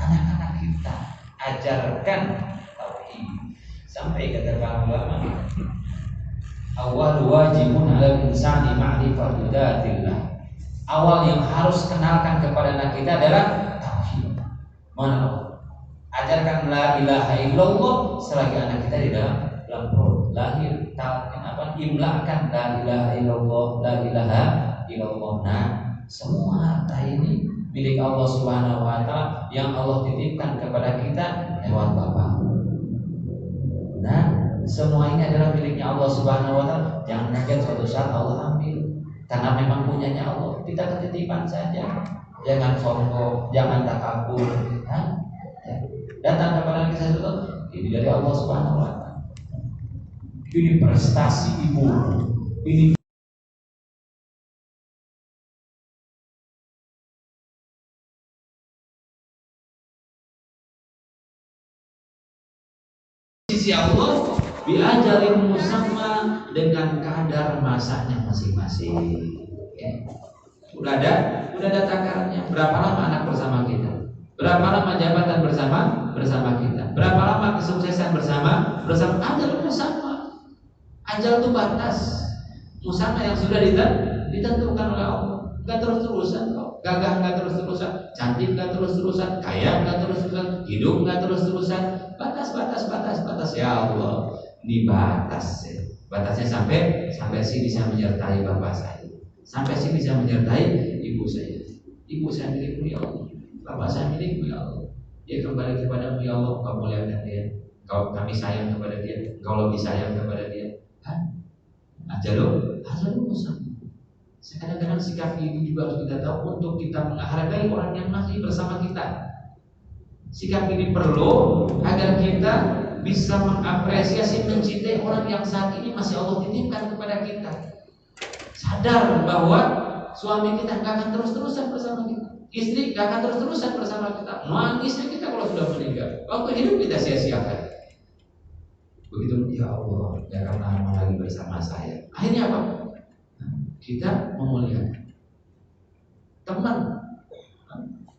Anak-anak kita ajarkan tauhid. Sampai kata para ulama, awal wajibun 'alal insani ma'rifatu dzatillah. Awal yang harus kenalkan kepada anak kita adalah tauhid. Mana? Ajarkan la ilaha illallah selagi anak kita di dalam perut lahir. Kenapa? Imlakan la ilaha illallah, la ilaha illallah. Nah, semua harta ini milik Allah Subhanahu wa taala yang Allah titipkan kepada kita lewat Bapak. Nah, semua ini adalah miliknya Allah Subhanahu wa taala. Jangan kaget suatu saat Allah ambil, karena memang punyanya Allah. Kita ketitipan saja. Jangan sombong, jangan takabur. Datang kepada kita itu, ini dari Allah Subhanahu wa taala. Ini prestasi ibu. Ini sisi Allah, biajalin musamma, dengan kadar masanya masing-masing. Udah ada takarannya. Berapa lama anak bersama kita? Berapa lama jabatan bersama kita? Berapa lama kesuksesan bersama? Ajal bersama. Ajal itu batas. Musama yang sudah ditentukan oleh Allah. Gak terus-terusan kok. Gagah gak terus-terusan. Cantik gak terus-terusan. Kaya gak terus-terusan. Hidup gak terus-terusan. Batas. Ya Allah, ini batas ya. Batasnya sampai sini saya menyertai bapak saya. Sampai sini saya menyertai ibu saya. Ibu saya milikmu ya Allah. Bapak saya milikmu ya Allah. Dia kembali kepadamu ya Allah. Kau muliakan dia. Kami sayang kepada dia. Kau lebih sayang kepada dia. Ajalul musam. Kadang-kadang sikap ini juga harus kita tahu untuk kita menghargai orang yang masih bersama kita. Sikap ini perlu agar kita bisa mengapresiasi, mencintai orang yang saat ini masih Allah titipkan kepada kita. Sadar bahwa suami kita gak akan terus-terusan bersama kita, istri gak akan terus-terusan bersama kita. Nangisnya kita kalau sudah meninggal, waktu hidup kita sia-siakan. Begitu, ya Allah, gak akan lama lagi bersama saya. Akhirnya apa? Kita memuliakan teman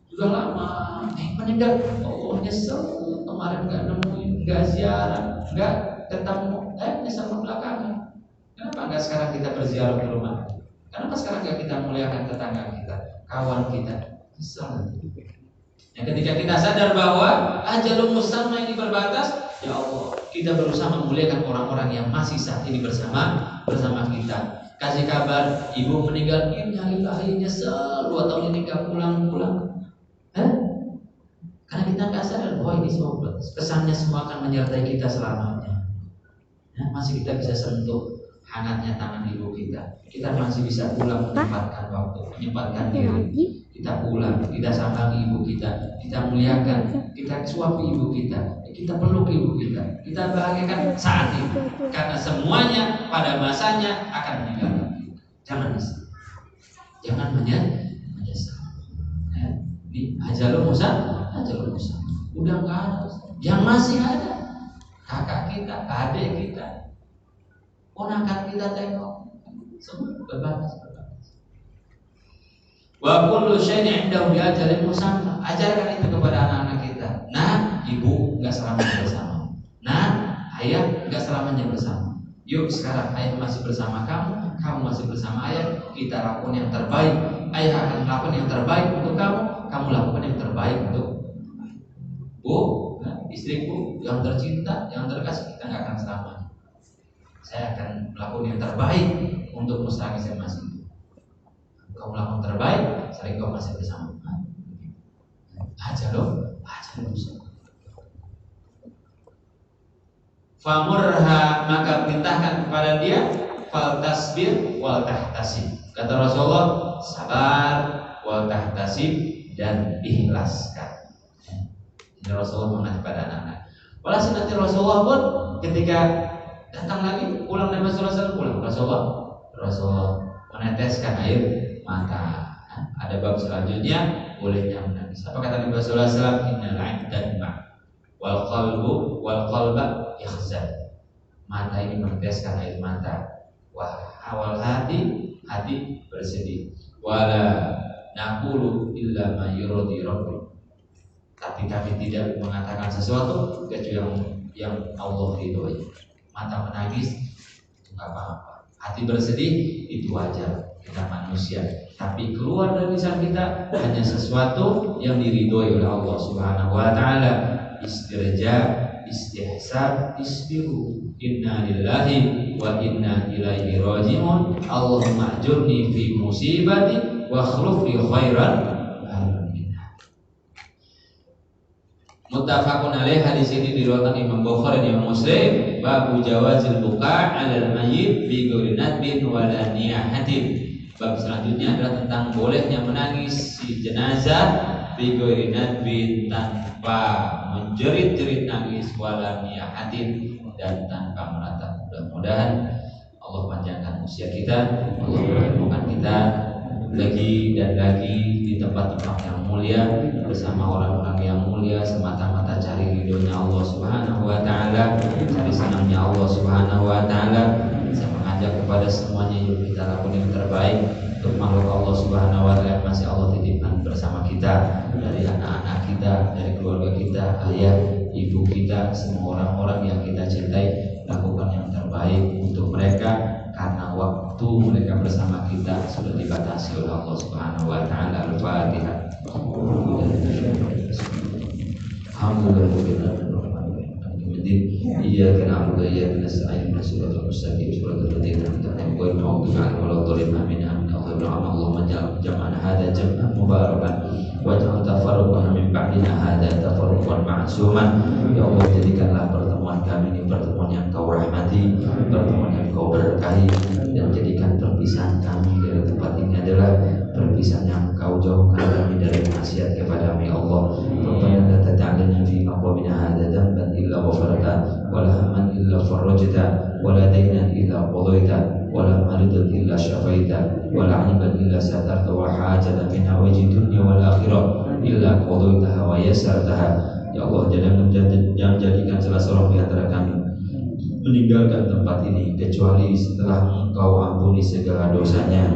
sudah lama meninggal. Oh nyesel kemarin gak nemuin, gak ziarah, gak ketemu, nyesel belakangan. Kenapa gak sekarang kita berziarah ke rumah? Kenapa sekarang gak kita muliakan tetangga kita, kawan kita? Nyesel. Yang ketika kita sadar bahwa ajalul musamma ini berbatas, ya Allah, kita berusaha memuliakan orang-orang yang masih saat ini bersama kita. Kasih kabar ibu meninggal, innalillahi, nyesel 2 tahun ini gak pulang-pulang. Karena kita gak sadar bahwa ini semua kesannya semua akan menyertai kita selamanya. Masih kita bisa sentuh hangatnya tangan ibu kita. Kita masih bisa pulang menyempatkan waktu, menyempatkan diri. Kita pulang, kita sambangi ibu kita, kita muliakan, kita suapi ibu kita, kita peluk ibu kita, kita bahagiakan saat itu. Karena semuanya pada masanya akan meninggalkan kita. Jangan menyesal. Ini ajalul musam. Udah nggak ada. Yang masih ada, kakak kita, adik kita, ponakan kita tengok, semua berbatas. Wa kullu syai'in 'indahu bi ajalin musamma. Ajarkan itu kepada anak-anak kita. Nah, ibu enggak selamanya bersama. Nah, ayah enggak selamanya bersama. Yuk sekarang ayah masih bersama kamu, kamu masih bersama ayah. Kita lakukan yang terbaik. Ayah akan melakukan yang terbaik untuk kamu, kamu lakukan yang terbaik untuk bu, istriku yang tercinta, yang terkasih. Kita enggak akan selamanya. Saya akan melakukan yang terbaik untuk selagi saya masih hidup. Kau melakukan terbaik, sering kau masih bersama. Ajalul musam. Famurha, maka perintahkan kepada dia, fal tasbir wal tahtasib. Kata Rasulullah, sabar wal tahtasib dan ikhlaskan. Ini Rasulullah mengajar pada anak-anak. Walhasil nanti Rasulullah pun ketika datang lagi pulang dari Rasulullah pulang, Rasulullah meneteskan air mata. Ada bab selanjutnya, bolehnya menangis. Apa kata Nabi sallallahu alaihi wasallam? Innal 'aina ma wal qalba yakhzan. Mata ini meneteskan air mata. Wah, awal hati bersedih. Wala naqulu illa ma yurdi rabbi. Tapi kami tidak mengatakan sesuatu kecuali yang Allah ridhoi. Mata menangis itu enggak apa-apa. Hati bersedih itu wajar. Kita manusia, tapi keluar dari lisan kita hanya sesuatu yang diridhoi oleh Allah Subhanahu wa taala. Istirja, istihsan, isbiru. Inna lillahi wa inna ilaihi raji'un. Allahumma ajurni fi musibati wa akhlif li khairan minha. Muttafaqun alaih. Hadis ini diriwayatkan Imam Bukhari dan Imam Muslim. Babu jawazil buka' 'alal mayyit bi ghairi nadbin wa la niyahatin. Bab selanjutnya adalah tentang bolehnya menangis si jenazah bighairi nadbin, tanpa menjerit-jerit nangis, wala niyahatin, dan tanpa meratap. Mudah-mudahan Allah panjangkan usia kita, Allah mempertemukan kita lagi dan lagi di tempat-tempat yang mulia bersama orang-orang yang mulia, semata-mata cari ridhonya Allah Subhanahu wa taala, cari senangnya Allah Subhanahu wa taala, bisa mengajak kepada semuanya yuk kita lakukan yang terbaik untuk makhluk Allah Subhanahu wa taala yang masih Allah titipkan bersama kita, dari anak-anak kita, dari keluarga kita, ayah, ibu kita, semua orang-orang yang kita cintai. Lakukan yang terbaik untuk mereka karena waktu mereka bersama kita sudah dibatasi oleh Allah Subhanahu wa taala. Al-Fatihah. Iyyaka na'budu wa iyyaka nasta'in ihdinas siratal mustaqim siratal ladzina an'amta 'alaihim ghairil maghdubi 'alaihim waladdallin amin amin Allahumma jam'ana hadza jam'an mubarakan waj'al tafarruqana min ba'dina hadza tafarruqan ma'suman. Ya Allah, jadikanlah pertemuan kami ini pertemuan yang Kau rahmati, pertemuan yang Kau berkahi, dan jadikan perpisahan kami dari tempat ini adalah perpisahan yang Kau jauhkan kami dari maksiat kepada-Mu ya Allah. Rabbana la taj'alna fi maqamina hadza dhanban illa ghafarta wa la hamman illa farajta wa la daynan illa qadaita wa la maridan illa syafaita wa la 'aiban illa satarta wa hajatan min hawaiji dunya wal akhirah illa qadaitaha wa yassartaha. Ya Allah, jangan jadikan salah seorang di antara kami meninggalkan tempat ini kecuali setelah Engkau ampuni segala dosanya,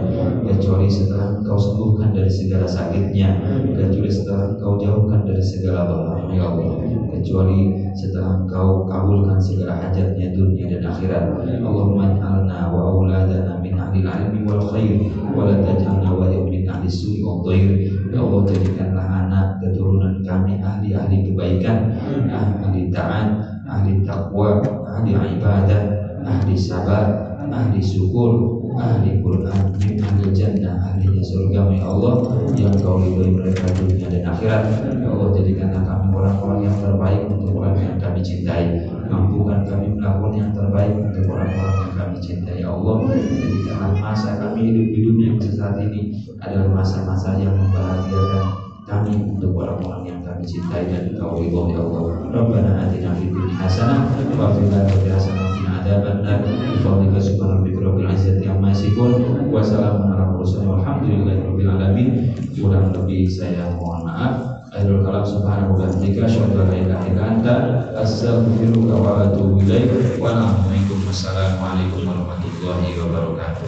kecuali setelah Engkau sembuhkan dari segala sakitnya, kecuali setelah Engkau jauhkan dari segala bahaya ya Allah, kecuali setelah Engkau kabulkan segala hajatnya dunia dan akhirat. Allahumma ij'alna wa auladana min ahlil ilmi wal khair wa la taj'alna wa min ahli su'i wal dhair. Ya Allah, jadikanlah anak keturunan kami ahli-ahli kebaikan, ahli taat, ahli taqwa, ahli ibadah, ahli sabar, ahli syukur, ahli Quran, ahli jannah, ahli surga ya Allah, yang Kau ridhoi mereka dunia dan akhirat. Ya Allah, jadikanlah kami orang-orang yang terbaik untuk orang yang kami cintai. Mampukan kami melakukan yang terbaik untuk orang-orang yang kami cintai ya Allah. Jadikanlah masa kami hidup di dunia yang saat ini adalah masa-masa yang membahagiakan kami untuk orang-orang yang kami cintai dan Kau ridho ya Allah. Rabbana atina fid dunya hasanah wa fil akhirati hasanah wa qina adzabannar. Bi fadlika subhana rabbika rabbil izzati amma yasifun wa salamun alal mursalin walhamdulillahi rabbil alamin. Kurang lebih saya mohon maaf. Akhirul kalam subhanahu wa ta'ala asyhadu an la ilaha illa anta astaghfiruka wa atubu ilaik. Wassalamualaikum warahmatullahi wabarakatuh.